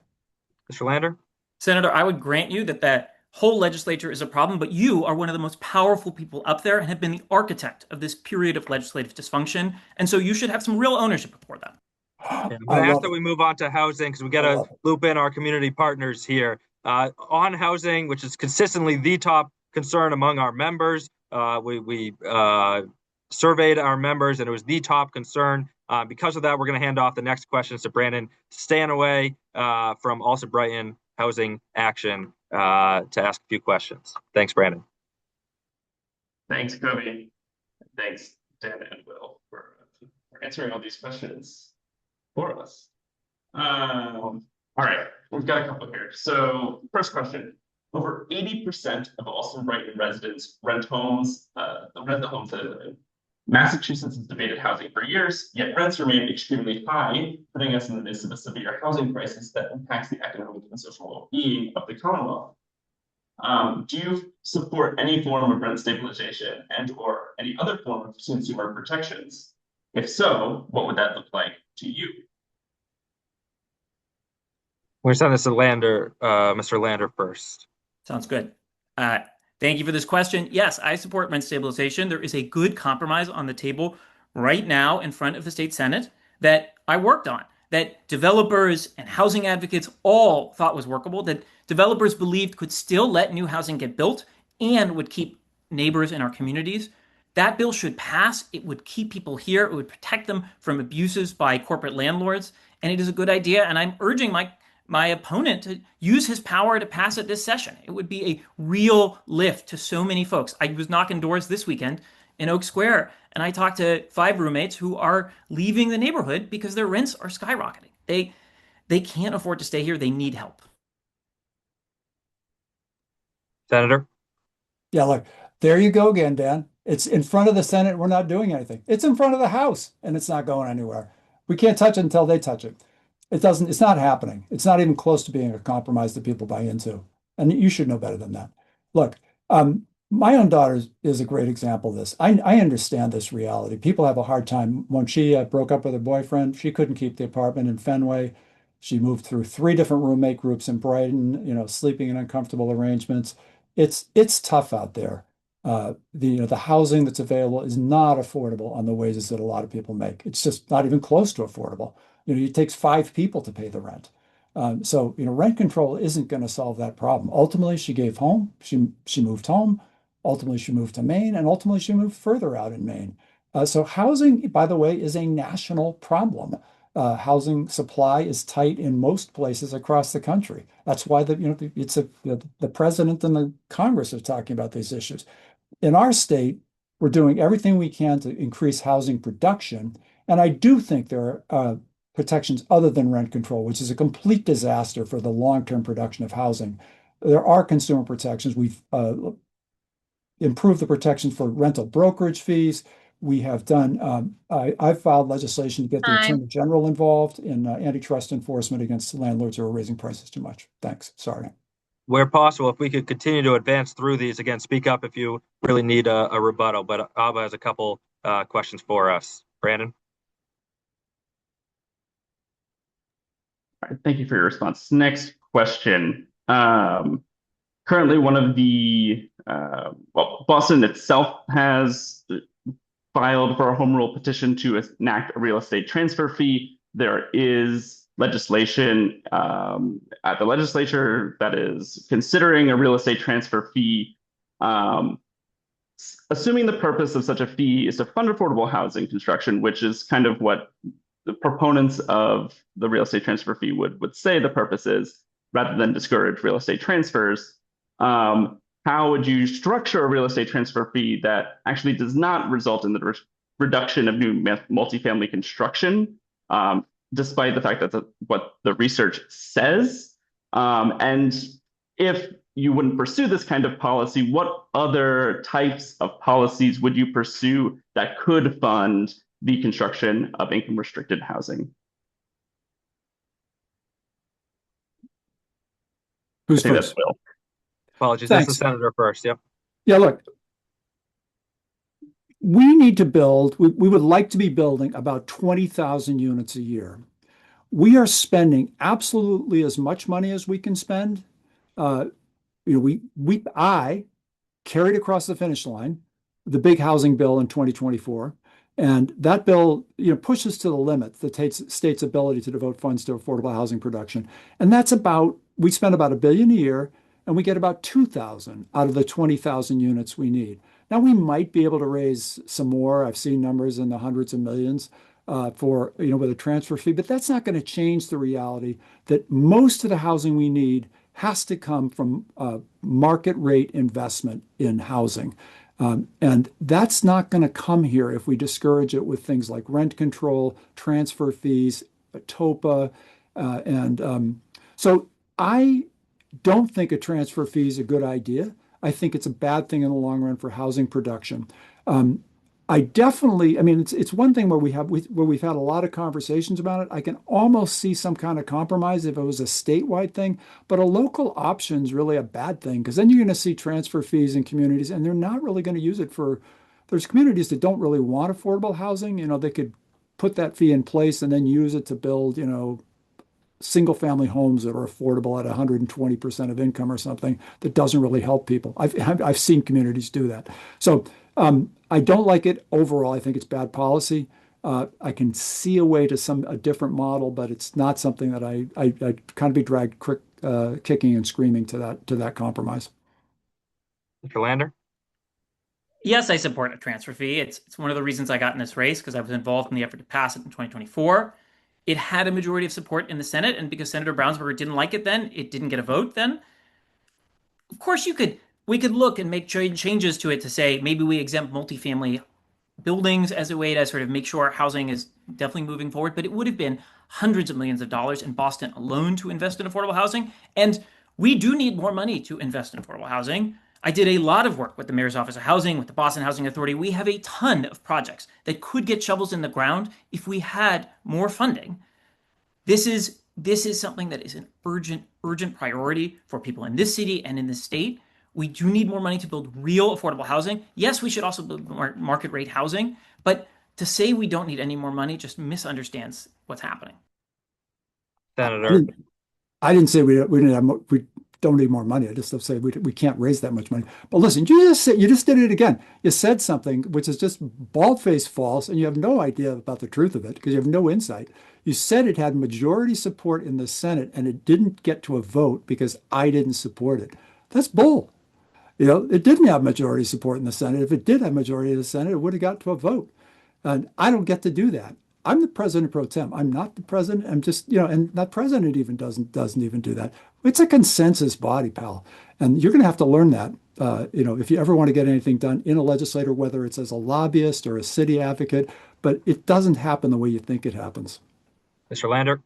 Speaker 1: Mr. Lander?
Speaker 4: Senator, I would grant you that that whole legislature is a problem, but you are one of the most powerful people up there and have been the architect of this period of legislative dysfunction. And so you should have some real ownership for that.
Speaker 1: Yeah, I'm going to ask that we move on to housing because we got to loop in our community partners here. On housing, which is consistently the top concern among our members, we surveyed our members and it was the top concern. Because of that, we're going to hand off the next questions to Brandon Stanaway from Allston Brighton Housing Action to ask a few questions. Thanks, Brandon.
Speaker 5: Thanks, Kobe. Thanks, Dan and Will, for answering all these questions for us. All right, we've got a couple here. So first question, over 80% of Allston Brighton residents rent homes, rent the homes that they live in. Massachusetts has debated housing for years, yet rents remain extremely high, putting us in the midst of a severe housing crisis that impacts the economic and social well-being of the Commonwealth. Do you support any form of rent stabilization and or any other form of consumer protections? If so, what would that look like to you?
Speaker 1: We're going to send this to Mr. Lander first.
Speaker 4: Sounds good. Thank you for this question. Yes, I support rent stabilization. There is a good compromise on the table right now in front of the state Senate that I worked on, that developers and housing advocates all thought was workable, that developers believed could still let new housing get built and would keep neighbors in our communities. That bill should pass. It would keep people here. It would protect them from abuses by corporate landlords. And it is a good idea. And I'm urging my opponent to use his power to pass it this session. It would be a real lift to so many folks. I was knocking doors this weekend in Oak Square, and I talked to 5 roommates who are leaving the neighborhood because their rents are skyrocketing. They can't afford to stay here. They need help.
Speaker 1: Senator?
Speaker 2: Yeah, look, there you go again, Dan. It's in front of the Senate. We're not doing anything. It's in front of the House, and it's not going anywhere. We can't touch it until they touch it. It's not happening. It's not even close to being a compromise that people buy into. And you should know better than that. Look, my own daughter is a great example of this. I understand this reality. People have a hard time. When she broke up with her boyfriend, she couldn't keep the apartment in Fenway. She moved through 3 different roommate groups in Brighton, sleeping in uncomfortable arrangements. It's tough out there. The housing that's available is not affordable on the wages that a lot of people make. It's just not even close to affordable. It takes 5 people to pay the rent. So rent control isn't going to solve that problem. Ultimately, she gave home. She moved home. Ultimately, she moved to Maine, and ultimately, she moved further out in Maine. So housing, by the way, is a national problem. Housing supply is tight in most places across the country. That's why the president and the Congress are talking about these issues. In our state, we're doing everything we can to increase housing production. And I do think there are protections other than rent control, which is a complete disaster for the long-term production of housing. There are consumer protections. We've improved the protections for rental brokerage fees. We have done, I've filed legislation to get the Attorney General involved in antitrust enforcement against landlords who are raising prices too much. Thanks. Sorry.
Speaker 1: Where possible, if we could continue to advance through these, again, speak up if you really need a rebuttal. But Abba has a couple questions for us. Brandon?
Speaker 5: All right, thank you for your response. Next question. Currently, one of the, Boston itself has filed for a home rule petition to enact a real estate transfer fee. There is legislation at the legislature that is considering a real estate transfer fee. Assuming the purpose of such a fee is to fund affordable housing construction, which is kind of what the proponents of the real estate transfer fee would say the purpose is, rather than discourage real estate transfers. How would you structure a real estate transfer fee that actually does not result in the reduction of new multifamily construction, despite the fact that what the research says? And if you wouldn't pursue this kind of policy, what other types of policies would you pursue that could fund the construction of income-restricted housing?
Speaker 2: Who's
Speaker 5: I think
Speaker 2: first?
Speaker 5: that's Will.
Speaker 1: Apologies.
Speaker 2: Thanks.
Speaker 1: That's the senator first. Yep.
Speaker 2: Yeah, look, we need to build, we would like to be building about 20,000 units a year. We are spending absolutely as much money as we can spend. I carried across the finish line the big housing bill in 2024. And that bill, pushes to the limit the state's ability to devote funds to affordable housing production. And we spend about $1 billion a year, and we get about 2,000 out of the 20,000 units we need. Now, we might be able to raise some more. I've seen numbers in the hundreds of millions with a transfer fee, but that's not going to change the reality that most of the housing we need has to come from market rate investment in housing. And that's not going to come here if we discourage it with things like rent control, transfer fees, TOPA. So I don't think a transfer fee is a good idea. I think it's a bad thing in the long run for housing production. It's one thing where we've had a lot of conversations about it. I can almost see some kind of compromise if it was a statewide thing, but a local option is really a bad thing because then you're going to see transfer fees in communities, and they're not really going to use it there's communities that don't really want affordable housing. They could put that fee in place and then use it to build, single family homes that are affordable at 120% of income or something that doesn't really help people. I've seen communities do that. So I don't like it overall. I think it's bad policy. I can see a way to a different model, but it's not something that I'd kind of be dragged kicking and screaming to that compromise.
Speaker 1: Mr. Lander?
Speaker 4: Yes, I support a transfer fee. It's one of the reasons I got in this race because I was involved in the effort to pass it in 2024. It had a majority of support in the Senate, and because Senator Brownsberger didn't like it then, it didn't get a vote then. Of course, we could look and make changes to it to say maybe we exempt multifamily buildings as a way to sort of make sure housing is definitely moving forward, but it would have been hundreds of millions of dollars in Boston alone to invest in affordable housing. And we do need more money to invest in affordable housing. I did a lot of work with the Mayor's Office of Housing, with the Boston Housing Authority. We have a ton of projects that could get shovels in the ground if we had more funding. This is something that is an urgent priority for people in this city and in this state. We do need more money to build real affordable housing. Yes, we should also build market rate housing, but to say we don't need any more money just misunderstands what's happening.
Speaker 1: Senator?
Speaker 2: I didn't say we don't need more money. I just don't say we can't raise that much money. But listen, you just did it again. You said something which is just bald-faced false, and you have no idea about the truth of it because you have no insight. You said it had majority support in the Senate, and it didn't get to a vote because I didn't support it. That's bull. It didn't have majority support in the Senate. If it did have majority in the Senate, it would have got to a vote. And I don't get to do that. I'm the president pro tem. I'm not the president. I'm just, and that president even doesn't even do that. It's a consensus body, pal. And you're going to have to learn that. If you ever want to get anything done in a legislator, whether it's as a lobbyist or a city advocate, but it doesn't happen the way you think it happens.
Speaker 1: Mr. Lander.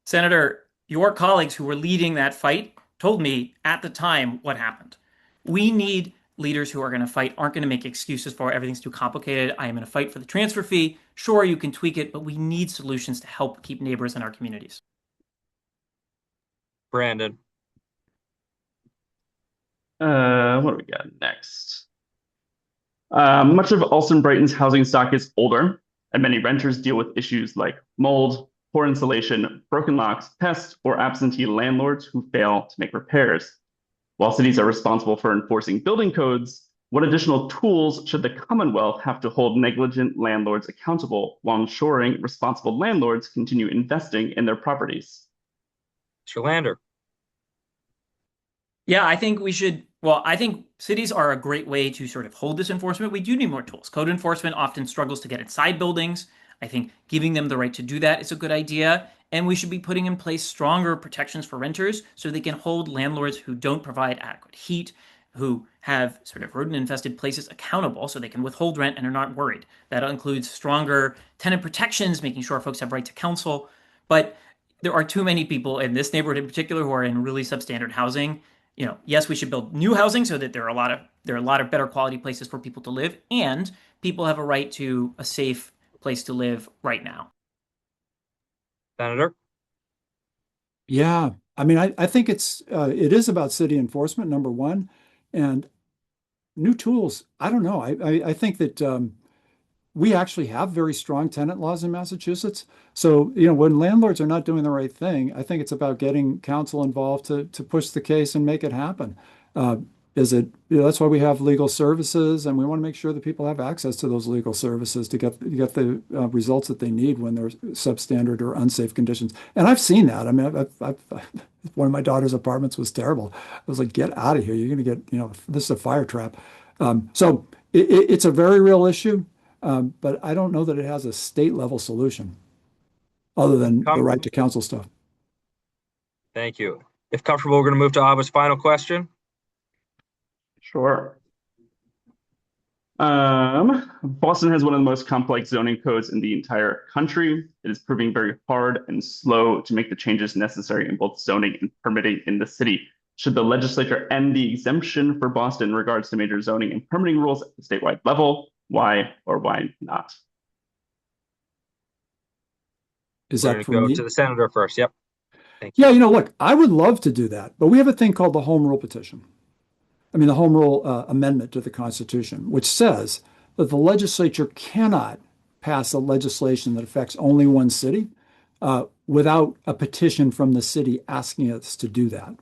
Speaker 4: Senator, your colleagues who were leading that fight told me at the time what happened. We need leaders who are going to fight, aren't going to make excuses for everything's too complicated. I am going to fight for the transfer fee. Sure, you can tweak it, but we need solutions to help keep neighbors in our communities.
Speaker 1: Brandon.
Speaker 5: What do we got next? Much of Allston Brighton's housing stock is older, and many renters deal with issues like mold, poor insulation, broken locks, pests, or absentee landlords who fail to make repairs. While cities are responsible for enforcing building codes, what additional tools should the Commonwealth have to hold negligent landlords accountable while ensuring responsible landlords continue investing in their properties?
Speaker 1: Mr. Lander.
Speaker 4: Yeah, I think I think cities are a great way to sort of hold this enforcement. We do need more tools. Code enforcement often struggles to get inside buildings. I think giving them the right to do that is a good idea. And we should be putting in place stronger protections for renters so they can hold landlords who don't provide adequate heat, who have sort of rodent-infested places accountable so they can withhold rent and are not worried. That includes stronger tenant protections, making sure folks have right to counsel. But there are too many people in this neighborhood in particular who are in really substandard housing. Yes, we should build new housing so that there are a lot of better quality places for people to live, and people have a right to a safe place to live right now.
Speaker 1: Senator.
Speaker 2: Yeah, I mean, I think it is about city enforcement, number one, and new tools. I don't know. I think that we actually have very strong tenant laws in Massachusetts. So, when landlords are not doing the right thing, I think it's about getting council involved to push the case and make it happen. That's why we have legal services, and we want to make sure that people have access to those legal services to get the results that they need when there's substandard or unsafe conditions. And I've seen that. I mean, one of my daughter's apartments was terrible. I was like, get out of here. You're going to get, this is a fire trap. So it's a very real issue. But I don't know that it has a state level solution other than the right to counsel stuff.
Speaker 1: Thank you. If comfortable, we're going to move to Abba's final question.
Speaker 5: Sure. Boston has one of the most complex zoning codes in the entire country. It is proving very hard and slow to make the changes necessary in both zoning and permitting in the city. Should the legislature end the exemption for Boston in regards to major zoning and permitting rules at the statewide level? Why or why not?
Speaker 2: Is
Speaker 1: We're
Speaker 2: that
Speaker 1: going
Speaker 2: for
Speaker 1: to go
Speaker 2: me?
Speaker 1: to the senator first. Yep. Thank you.
Speaker 2: Yeah, look, I would love to do that, but we have a thing called the home rule petition. I mean, the home rule amendment to the Constitution, which says that the legislature cannot pass a legislation that affects only one city without a petition from the city asking us to do that.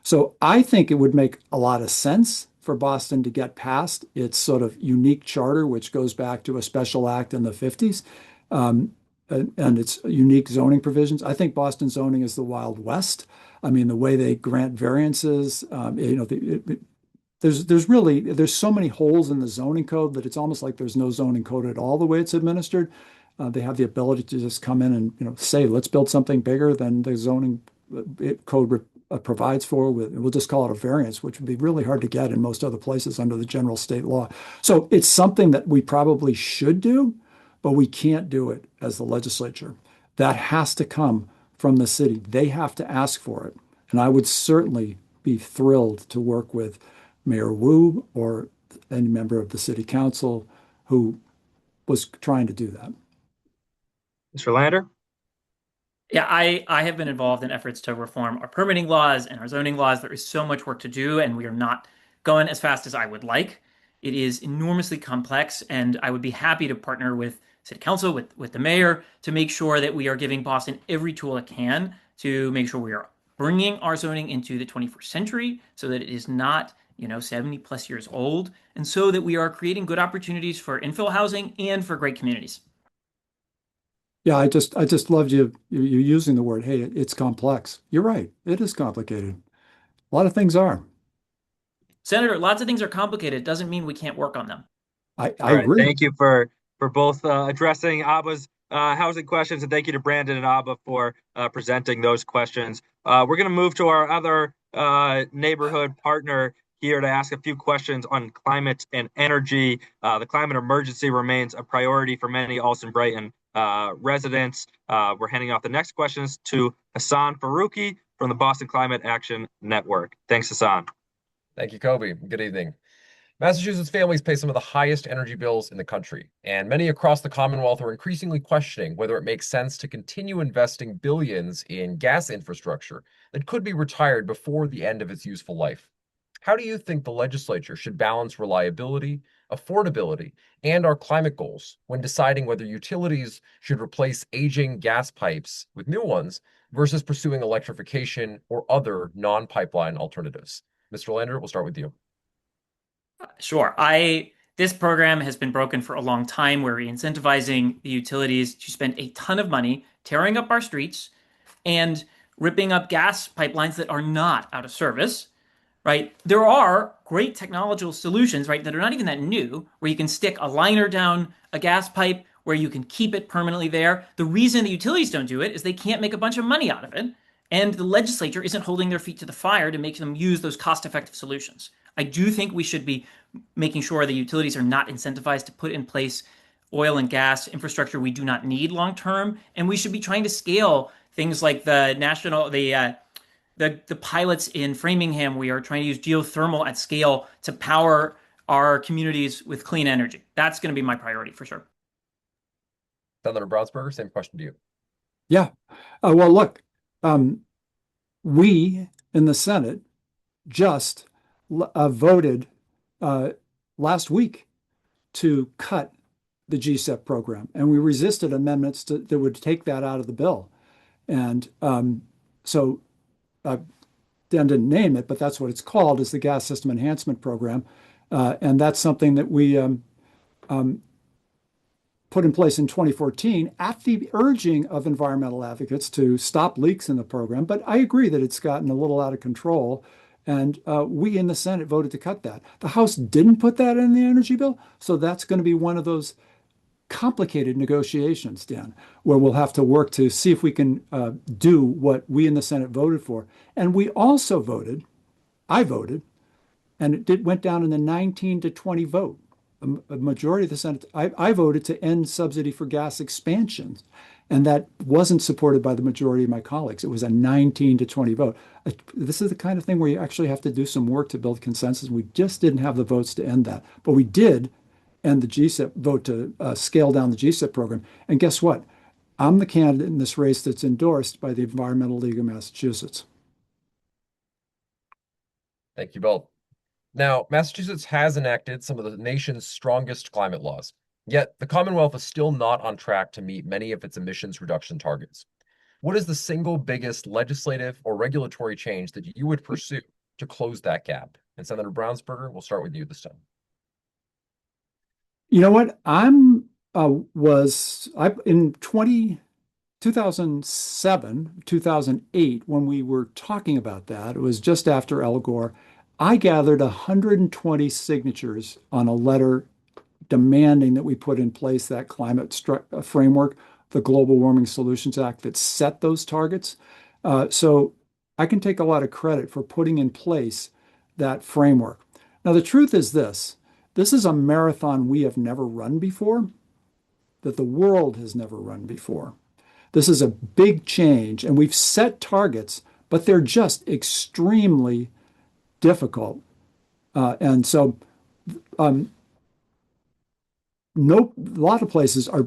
Speaker 2: So I think it would make a lot of sense for Boston to get past its sort of unique charter, which goes back to a special act in the 50s, and its unique zoning provisions. I think Boston zoning is the Wild West. I mean, the way they grant variances, there's so many holes in the zoning code that it's almost like there's no zoning code at all the way it's administered. They have the ability to just come in and say, let's build something bigger than the zoning code provides for. We'll just call it a variance, which would be really hard to get in most other places under the general state law. So it's something that we probably should do, but we can't do it as the legislature. That has to come from the city. They have to ask for it. And I would certainly be thrilled to work with Mayor Wu or any member of the city council who was trying to do that.
Speaker 1: Mr. Lander?
Speaker 4: Yeah, I have been involved in efforts to reform our permitting laws and our zoning laws. There is so much work to do, and we are not going as fast as I would like. It is enormously complex, and I would be happy to partner with city council, with the mayor, to make sure that we are giving Boston every tool it can to make sure we are bringing our zoning into the 21st century so that it is not, 70 plus years old, and so that we are creating good opportunities for infill housing and for great communities.
Speaker 2: Yeah, I just loved you using the word, hey, it's complex. You're right. It is complicated. A lot of things are.
Speaker 4: Senator, lots of things are complicated. It doesn't mean we can't work on them.
Speaker 2: I
Speaker 1: All right.
Speaker 2: agree.
Speaker 1: Thank you for both addressing Abba's housing questions, and thank you to Brandon and Abba for presenting those questions. We're going to move to our other neighborhood partner here to ask a few questions on climate and energy. The climate emergency remains a priority for many Allston Brighton residents. We're handing off the next questions to Hassan Faruqi from the Boston Climate Action Network. Thanks, Hassan.
Speaker 6: Thank you, Kobe. Good evening. Massachusetts families pay some of the highest energy bills in the country, and many across the Commonwealth are increasingly questioning whether it makes sense to continue investing billions in gas infrastructure that could be retired before the end of its useful life. How do you think the legislature should balance reliability, affordability, and our climate goals when deciding whether utilities should replace aging gas pipes with new ones versus pursuing electrification or other non-pipeline alternatives? Mr. Lander, we'll start with you.
Speaker 4: Sure. This program has been broken for a long time. We're incentivizing the utilities to spend a ton of money tearing up our streets and ripping up gas pipelines that are not out of service, right? There are great technological solutions, right, that are not even that new, where you can stick a liner down a gas pipe where you can keep it permanently there. The reason the utilities don't do it is they can't make a bunch of money out of it. And the legislature isn't holding their feet to the fire to make them use those cost-effective solutions. I do think we should be making sure the utilities are not incentivized to put in place oil and gas infrastructure we do not need long term, and we should be trying to scale things like the pilots in Framingham. We are trying to use geothermal at scale to power our communities with clean energy. That's going to be my priority for sure.
Speaker 6: Senator Brownsberger, same question to you.
Speaker 2: Yeah. Well, look, we in the Senate just voted last week to cut the GSEP program, and we resisted amendments that would take that out of the bill. And so Dan didn't name it, but that's what it's called, is the Gas System Enhancement Program. And that's something that we put in place in 2014 at the urging of environmental advocates to stop leaks in the program. But I agree that it's gotten a little out of control. And we in the Senate voted to cut that. The House didn't put that in the energy bill. So that's going to be one of those complicated negotiations, Dan, where we'll have to work to see if we can do what we in the Senate voted for. And we also voted, I voted, and it went down in the 19 to 20 vote. A majority of the Senate, I voted to end subsidy for gas expansions. And that wasn't supported by the majority of my colleagues. It was a 19 to 20 vote. This is the kind of thing where you actually have to do some work to build consensus. We just didn't have the votes to end that. But we did end the GSIP vote to scale down the GSIP program. And guess what? I'm the candidate in this race that's endorsed by the Environmental League of Massachusetts.
Speaker 6: Thank you both. Now, Massachusetts has enacted some of the nation's strongest climate laws, yet the Commonwealth is still not on track to meet many of its emissions reduction targets. What is the single biggest legislative or regulatory change that you would pursue to close that gap? And Senator Brownsberger, we'll start with you this time.
Speaker 2: You know what? In 2007, 2008, when we were talking about that, it was just after Al Gore, I gathered 120 signatures on a letter demanding that we put in place that climate framework, the Global Warming Solutions Act that set those targets. So I can take a lot of credit for putting in place that framework. Now, the truth is this is a marathon we have never run before, that the world has never run before. This is a big change, and we've set targets, but they're just extremely difficult. And so a lot of places are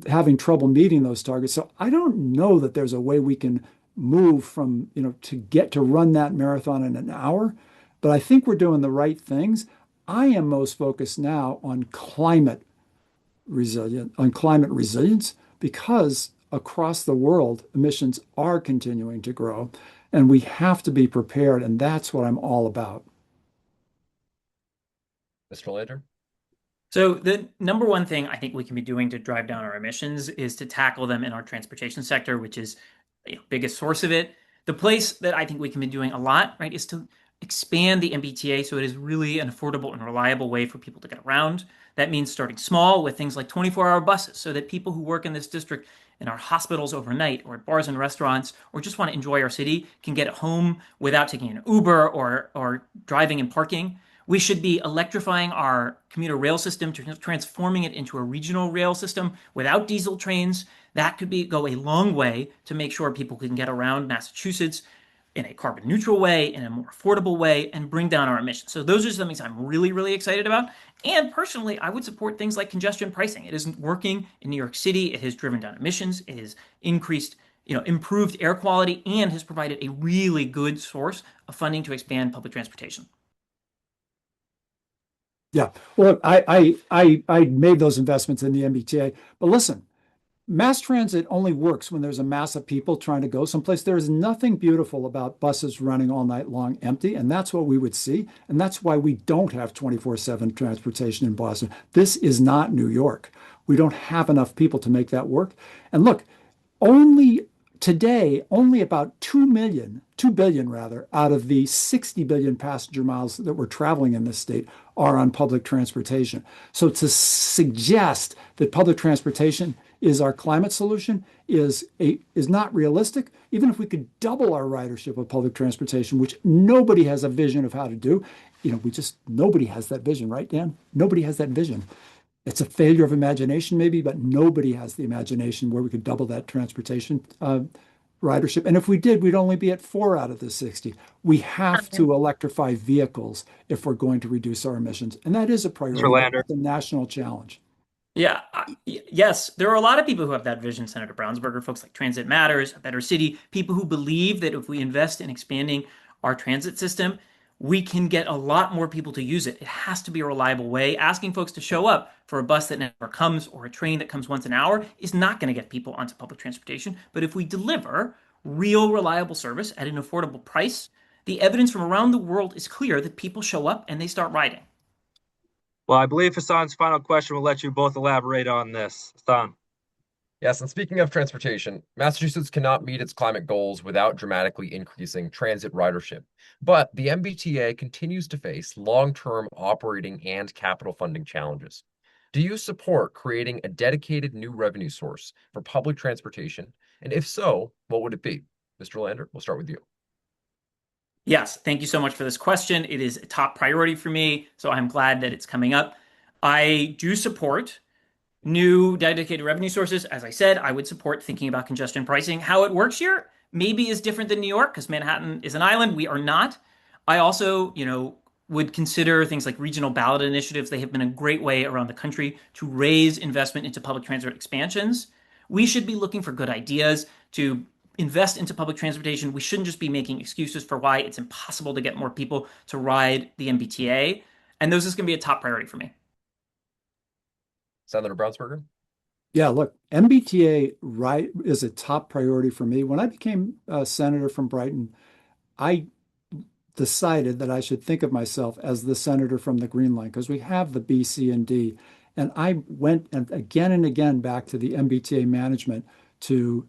Speaker 2: having trouble meeting those targets. So I don't know that there's a way we can move from, to get to run that marathon in an hour, but I think we're doing the right things. I am most focused now on climate resilience because across the world, emissions are continuing to grow, and we have to be prepared, and that's what I'm all about.
Speaker 6: Mr. Lander?
Speaker 4: So the number one thing I think we can be doing to drive down our emissions is to tackle them in our transportation sector, which is the biggest source of it. The place that I think we can be doing a lot, right, is to expand the MBTA so it is really an affordable and reliable way for people to get around. That means starting small with things like 24-hour buses so that people who work in this district in our hospitals overnight or at bars and restaurants or just want to enjoy our city can get home without taking an Uber or driving and parking. We should be electrifying our commuter rail system, transforming it into a regional rail system without diesel trains. That could go a long way to make sure people can get around Massachusetts in a carbon neutral way, in a more affordable way, and bring down our emissions. So those are some things I'm really, really excited about. And personally, I would support things like congestion pricing. It isn't working in New York City. It has driven down emissions. It has increased, improved air quality, and has provided a really good source of funding to expand public transportation.
Speaker 2: Yeah, well, I made those investments in the MBTA, but listen, mass transit only works when there's a mass of people trying to go someplace. There is nothing beautiful about buses running all night long empty, and that's what we would see. And that's why we don't have 24/7 transportation in Boston. This is not New York. We don't have enough people to make that work. And look, only today, only about 2 billion rather, out of the 60 billion passenger miles that we're traveling in this state are on public transportation. So to suggest that public transportation is our climate solution is not realistic. Even if we could double our ridership of public transportation, which nobody has a vision of how to do, nobody has that vision, right, Dan? Nobody has that vision. It's a failure of imagination, maybe, but nobody has the imagination where we could double that transportation ridership. And if we did, we'd only be at 4 out of the 60. We have to electrify vehicles if we're going to reduce our emissions. And that is a priority.
Speaker 1: Mr. Lander.
Speaker 2: That's a national challenge.
Speaker 4: Yeah, yes, there are a lot of people who have that vision, Senator Brownsberger, folks like Transit Matters, A Better City, people who believe that if we invest in expanding our transit system, we can get a lot more people to use it. It has to be a reliable way. Asking folks to show up for a bus that never comes or a train that comes once an hour is not going to get people onto public transportation. But if we deliver real, reliable service at an affordable price, the evidence from around the world is clear that people show up and they start riding.
Speaker 1: Well, I believe Hassan's final question will let you both elaborate on this. Hassan.
Speaker 6: Yes, and speaking of transportation, Massachusetts cannot meet its climate goals without dramatically increasing transit ridership. But the MBTA continues to face long-term operating and capital funding challenges. Do you support creating a dedicated new revenue source for public transportation? And if so, what would it be? Mr. Lander, we'll start with you.
Speaker 4: Yes, thank you so much for this question. It is a top priority for me, so I'm glad that it's coming up. I do support new dedicated revenue sources. As I said, I would support thinking about congestion pricing. How it works here maybe is different than New York because Manhattan is an island. We are not. I also, would consider things like regional ballot initiatives. They have been a great way around the country to raise investment into public transit expansions. We should be looking for good ideas to invest into public transportation. We shouldn't just be making excuses for why it's impossible to get more people to ride the MBTA. And those is going to be a top priority for me.
Speaker 6: Senator Brownsberger?
Speaker 2: Yeah, look, MBTA is a top priority for me. When I became a senator from Brighton, I decided that I should think of myself as the senator from the Green Line because we have the B, C, and D. And I went and again back to the MBTA management to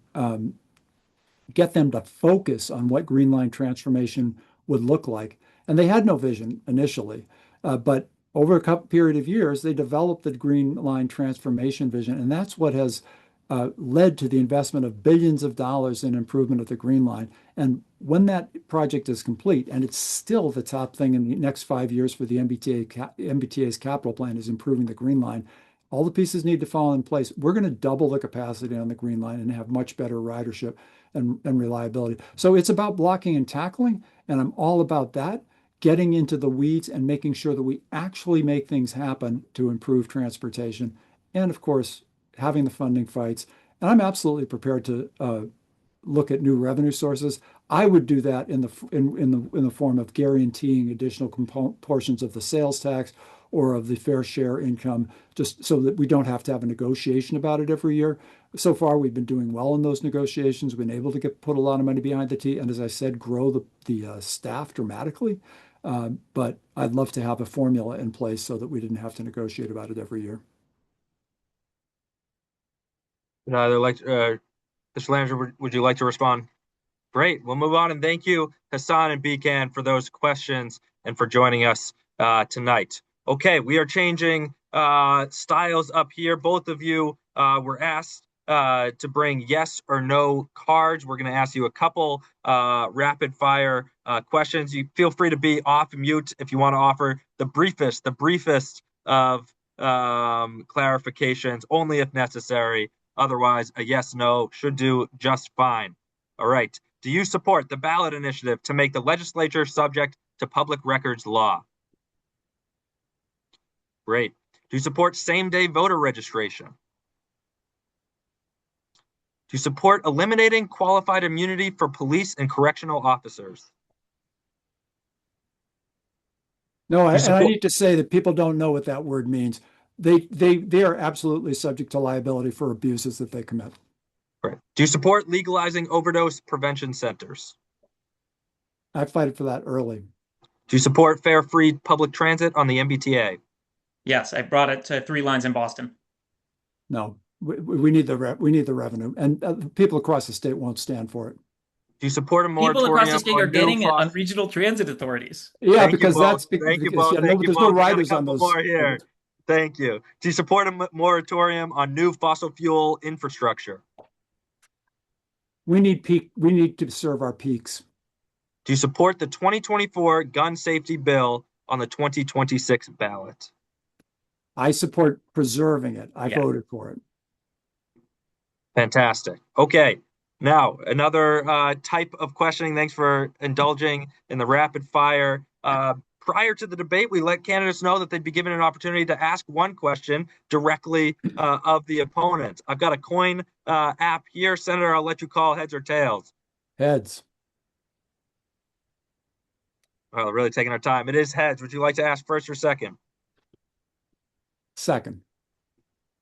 Speaker 2: get them to focus on what Green Line transformation would look like. And they had no vision initially, but over a couple period of years, they developed the Green Line transformation vision, and that's what has led to the investment of billions of dollars in improvement of the Green Line. And when that project is complete, and it's still the top thing in the next 5 years for the MBTA's capital plan is improving the Green Line, all the pieces need to fall in place. We're going to double the capacity on the Green Line and have much better ridership and reliability. So it's about blocking and tackling, and I'm all about that, getting into the weeds and making sure that we actually make things happen to improve transportation. And of course, having the funding fights. And I'm absolutely prepared to look at new revenue sources. I would do that in the form of guaranteeing additional portions of the sales tax or of the fair share income, just so that we don't have to have a negotiation about it every year. So far, we've been doing well in those negotiations. We've been able to put a lot of money behind the T, and as I said, grow the staff dramatically. But I'd love to have a formula in place so that we didn't have to negotiate about it every year.
Speaker 1: Either Mr. Lander, would you like to respond? Great. We'll move on, and thank you, Hassan and Bekan, for those questions and for joining us tonight. Okay, we are changing styles up here. Both of you were asked to bring yes or no cards. We're going to ask you a couple rapid fire questions. You feel free to be off mute if you want to offer the briefest of clarifications, only if necessary. Otherwise, a yes, no should do just fine. All right. Do you support the ballot initiative to make the legislature subject to public records law? Great. Do you support same-day voter registration? Do you support eliminating qualified immunity for police and correctional officers?
Speaker 2: No, and I need to say that people don't know what that word means. They are absolutely subject to liability for abuses that they commit.
Speaker 1: Right. Do you support legalizing overdose prevention centers?
Speaker 2: I fight for that early.
Speaker 1: Do you support fair, free public transit on the MBTA?
Speaker 4: Yes, I brought it to 3 lines in Boston.
Speaker 2: No, we need the revenue, and people across the state won't stand for it.
Speaker 1: Do you support a
Speaker 4: People
Speaker 1: moratorium
Speaker 4: across the state are
Speaker 1: on
Speaker 4: getting it on regional transit authorities?
Speaker 2: Yeah,
Speaker 1: Thank
Speaker 2: because
Speaker 1: you both.
Speaker 2: that's
Speaker 1: Thank you
Speaker 2: because
Speaker 1: both. Thank you
Speaker 2: there's
Speaker 1: both.
Speaker 2: no riders
Speaker 1: We got a
Speaker 2: on
Speaker 1: couple
Speaker 2: those.
Speaker 1: more here. Thank you. Do you support a moratorium on new fossil fuel infrastructure?
Speaker 2: We need to serve our peaks.
Speaker 1: Do you support the 2024 gun safety bill on the 2026 ballot?
Speaker 2: I support preserving it. I voted for it.
Speaker 1: Fantastic. Okay. Now, another type of questioning. Thanks for indulging in the rapid fire. Prior to the debate, we let candidates know that they'd be given an opportunity to ask one question directly of the opponent. I've got a coin app here. Senator, I'll let you call heads or tails.
Speaker 2: Heads.
Speaker 1: Well, really taking our time. It is heads. Would you like to ask first or second?
Speaker 2: Second.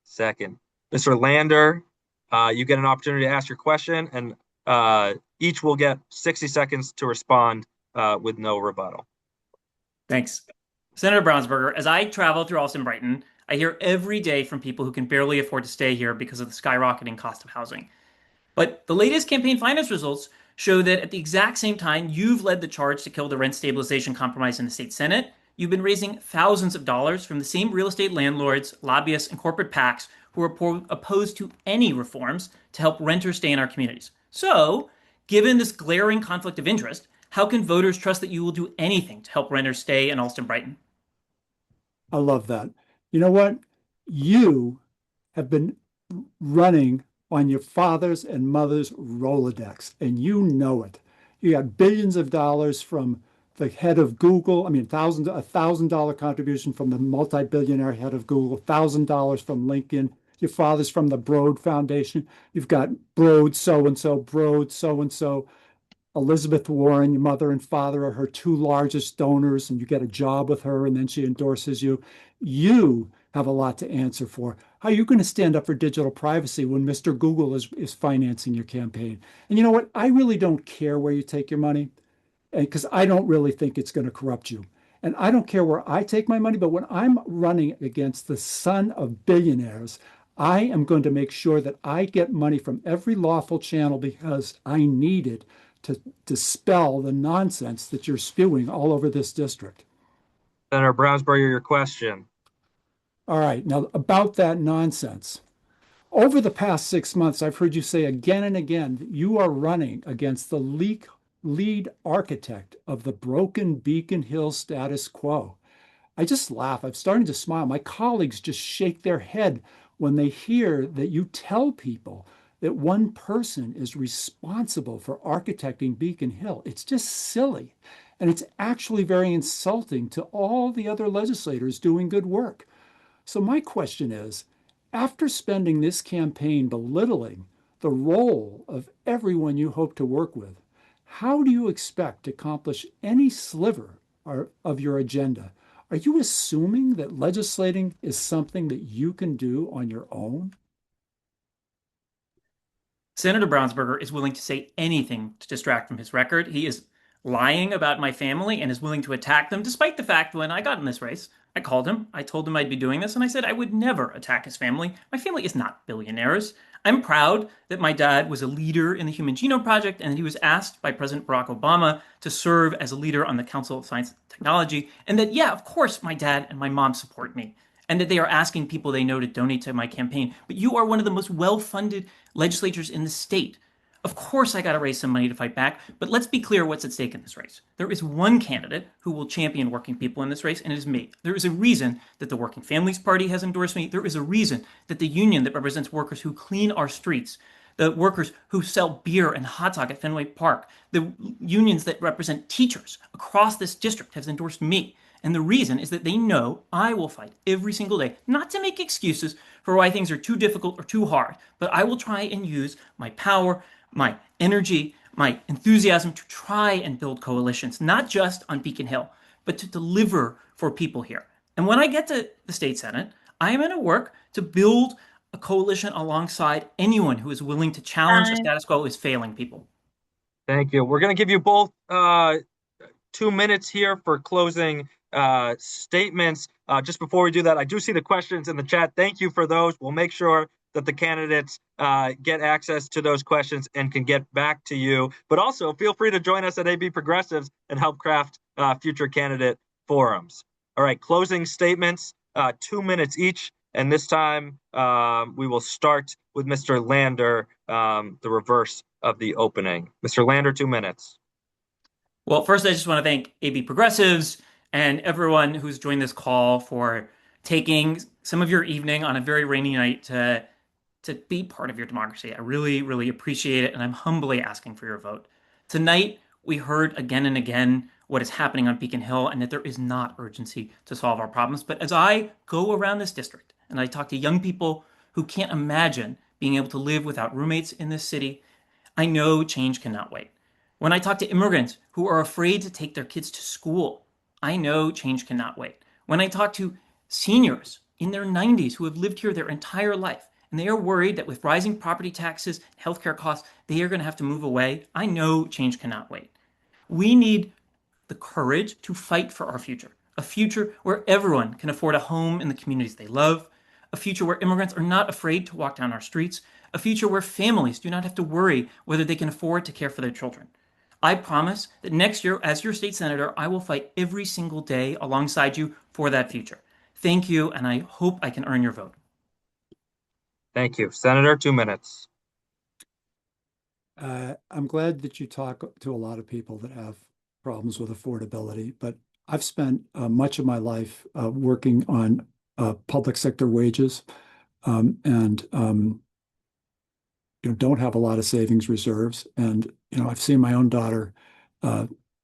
Speaker 1: Second. Mr. Lander, you get an opportunity to ask your question, and each will get 60 seconds to respond with no rebuttal.
Speaker 4: Thanks. Senator Brownsberger, as I travel through Allston Brighton, I hear every day from people who can barely afford to stay here because of the skyrocketing cost of housing. But the latest campaign finance results show that at the exact same time you've led the charge to kill the rent stabilization compromise in the state Senate, you've been raising thousands of dollars from the same real estate landlords, lobbyists, and corporate PACs who are opposed to any reforms to help renters stay in our communities. So, given this glaring conflict of interest, how can voters trust that you will do anything to help renters stay in Allston Brighton?
Speaker 2: I love that. You know what? You have been running on your father's and mother's Rolodex, and you know it. You got billions of dollars from the head of Google. I mean, $1,000 contribution from the multi-billionaire head of Google, $1,000 from Lincoln. Your father's from the Broad Foundation. You've got Broad so-and-so, Broad so-and-so. Elizabeth Warren, your mother and father are her two largest donors, and you get a job with her, and then she endorses you. You have a lot to answer for. How are you going to stand up for digital privacy when Mr. Google is financing your campaign? And you know what? I really don't care where you take your money, because I don't really think it's going to corrupt you. And I don't care where I take my money, but when I'm running against the son of billionaires, I am going to make sure that I get money from every lawful channel because I need it to dispel the nonsense that you're spewing all over this district.
Speaker 1: Senator Brownsberger, your question.
Speaker 2: All right. Now, about that nonsense. Over the past 6 months, I've heard you say again and again that you are running against the lead architect of the broken Beacon Hill status quo. I just laugh. I'm starting to smile. My colleagues just shake their head when they hear that you tell people that one person is responsible for architecting Beacon Hill. It's just silly. And it's actually very insulting to all the other legislators doing good work. So my question is, after spending this campaign belittling the role of everyone you hope to work with, how do you expect to accomplish any sliver of your agenda? Are you assuming that legislating is something that you can do on your own?
Speaker 4: Senator Brownsberger is willing to say anything to distract from his record. He is lying about my family and is willing to attack them, despite the fact when I got in this race, I called him, I told him I'd be doing this, and I said I would never attack his family. My family is not billionaires. I'm proud that my dad was a leader in the Human Genome Project and that he was asked by President Barack Obama to serve as a leader on the Council of Science and Technology, and that, yeah, of course, my dad and my mom support me, and that they are asking people they know to donate to my campaign. But you are one of the most well-funded legislatures in the state. Of course, I got to raise some money to fight back, but let's be clear what's at stake in this race. There is one candidate who will champion working people in this race, and it is me. There is a reason that the Working Families Party has endorsed me. There is a reason that the union that represents workers who clean our streets, the workers who sell beer and hot dog at Fenway Park, the unions that represent teachers across this district have endorsed me. And the reason is that they know I will fight every single day, not to make excuses for why things are too difficult or too hard, but I will try and use my power, my energy, my enthusiasm to try and build coalitions, not just on Beacon Hill, but to deliver for people here. And when I get to the state Senate, I am going to work to build a coalition alongside anyone who is willing to challenge the status quo as failing people.
Speaker 1: Thank you. We're going to give you both 2 minutes here for closing statements. Just before we do that, I do see the questions in the chat. Thank you for those. We'll make sure that the candidates get access to those questions and can get back to you. But also feel free to join us at AB Progressives and help craft future candidate forums. All right, closing statements, 2 minutes each. And this time we will start with Mr. Lander, the reverse of the opening. Mr. Lander, 2 minutes.
Speaker 4: Well, first, I just want to thank AB Progressives and everyone who's joined this call for taking some of your evening on a very rainy night to be part of your democracy. I really, really appreciate it, and I'm humbly asking for your vote. Tonight, we heard again and again what is happening on Beacon Hill and that there is not urgency to solve our problems. But as I go around this district and I talk to young people who can't imagine being able to live without roommates in this city, I know change cannot wait. When I talk to immigrants who are afraid to take their kids to school, I know change cannot wait. When I talk to seniors in their 90s who have lived here their entire life, and they are worried that with rising property taxes and healthcare costs, they are going to have to move away, I know change cannot wait. We need the courage to fight for our future, a future where everyone can afford a home in the communities they love, a future where immigrants are not afraid to walk down our streets, a future where families do not have to worry whether they can afford to care for their children. I promise that next year, as your state senator, I will fight every single day alongside you for that future. Thank you, and I hope I can earn your vote.
Speaker 1: Thank you. Senator, 2 minutes.
Speaker 2: I'm glad that you talk to a lot of people that have problems with affordability, but I've spent much of my life working on public sector wages and don't have a lot of savings reserves. And I've seen my own daughter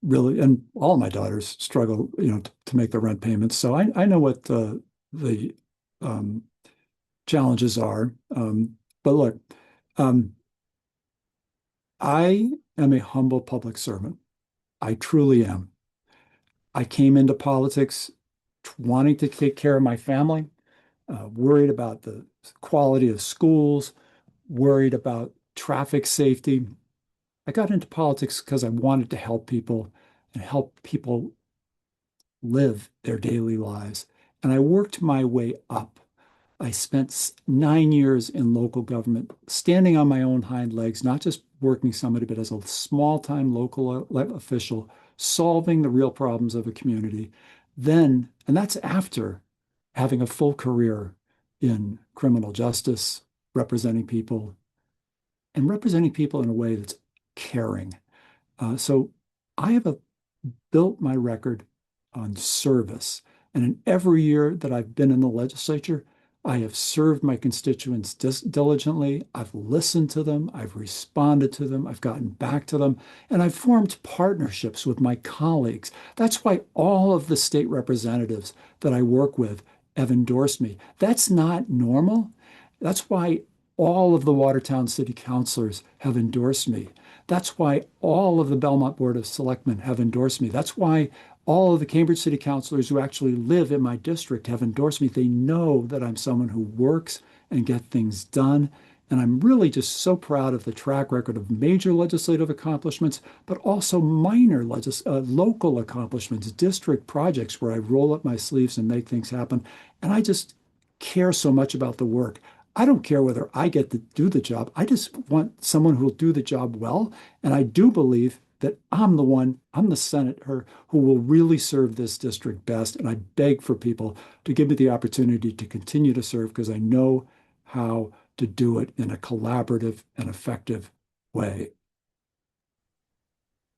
Speaker 2: really, and all of my daughters struggle, to make their rent payments. So I know what the challenges are. But look, I am a humble public servant. I truly am. I came into politics wanting to take care of my family, worried about the quality of schools, worried about traffic safety. I got into politics because I wanted to help people and help people live their daily lives. And I worked my way up. I spent 9 years in local government, standing on my own hind legs, not just working somebody, but as a small-time local official, solving the real problems of a community. Then, and that's after having a full career in criminal justice, representing people, and representing people in a way that's caring. So I have built my record on service. And in every year that I've been in the legislature, I have served my constituents diligently. I've listened to them. I've responded to them. I've gotten back to them. And I've formed partnerships with my colleagues. That's why all of the state representatives that I work with have endorsed me. That's not normal. That's why all of the Watertown City Councilors have endorsed me. That's why all of the Belmont Board of Selectmen have endorsed me. That's why All of the Cambridge City councilors who actually live in my district have endorsed me. They know that I'm someone who works and get things done. And I'm really just so proud of the track record of major legislative accomplishments, but also minor local accomplishments, district projects where I roll up my sleeves and make things happen. And I just care so much about the work. I don't care whether I get to do the job. I just want someone who will do the job well. And I do believe that I'm the senator who will really serve this district best. And I beg for people to give me the opportunity to continue to serve because I know how to do it in a collaborative and effective way.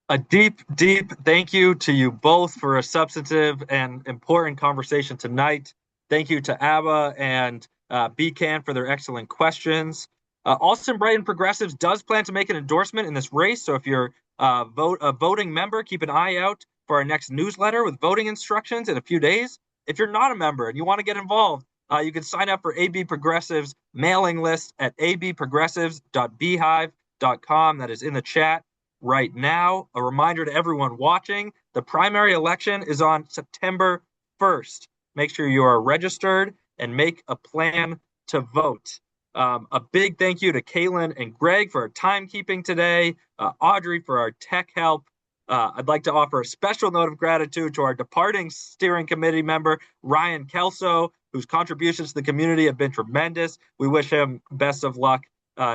Speaker 1: A deep, deep thank you to you both for a substantive and important conversation tonight. Thank you to ABBA and BCAN for their excellent questions. Allston Brighton Progressives does plan to make an endorsement in this race. So if you're a voting member, keep an eye out for our next newsletter with voting instructions in a few days. If you're not a member and you want to get involved, you can sign up for AB Progressives mailing list at abprogressives.beehive.com. That is in the chat right now. A reminder to everyone watching, the primary election is on September 1st. Make sure you are registered and make a plan to vote. A big thank you to Caitlin and Greg for our timekeeping today, Audrey for our tech help. I'd like to offer a special note of gratitude to our departing steering committee member, Ryan Kelso, whose contributions to the community have been tremendous. We wish him best of luck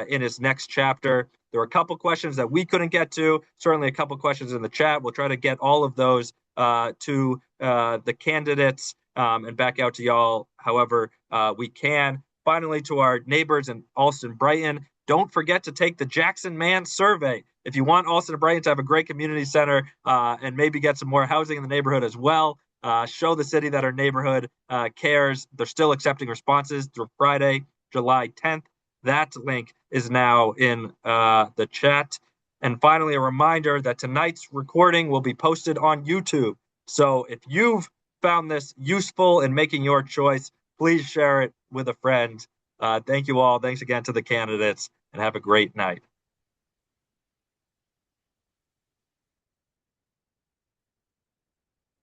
Speaker 1: in his next chapter. There were a couple questions that we couldn't get to, certainly a couple questions in the chat. We'll try to get all of those to the candidates and back out to y'all however we can. Finally, to our neighbors in Allston Brighton, don't forget to take the Jackson Man survey. If you want Allston Brighton to have a great community center and maybe get some more housing in the neighborhood as well, show the city that our neighborhood cares. They're still accepting responses through Friday, July 10th. That link is now in the chat. And finally, a reminder that tonight's recording will be posted on YouTube. So if you've found this useful in making your choice, please share it with a friend. Thank you all. Thanks again to the candidates, and have a great night.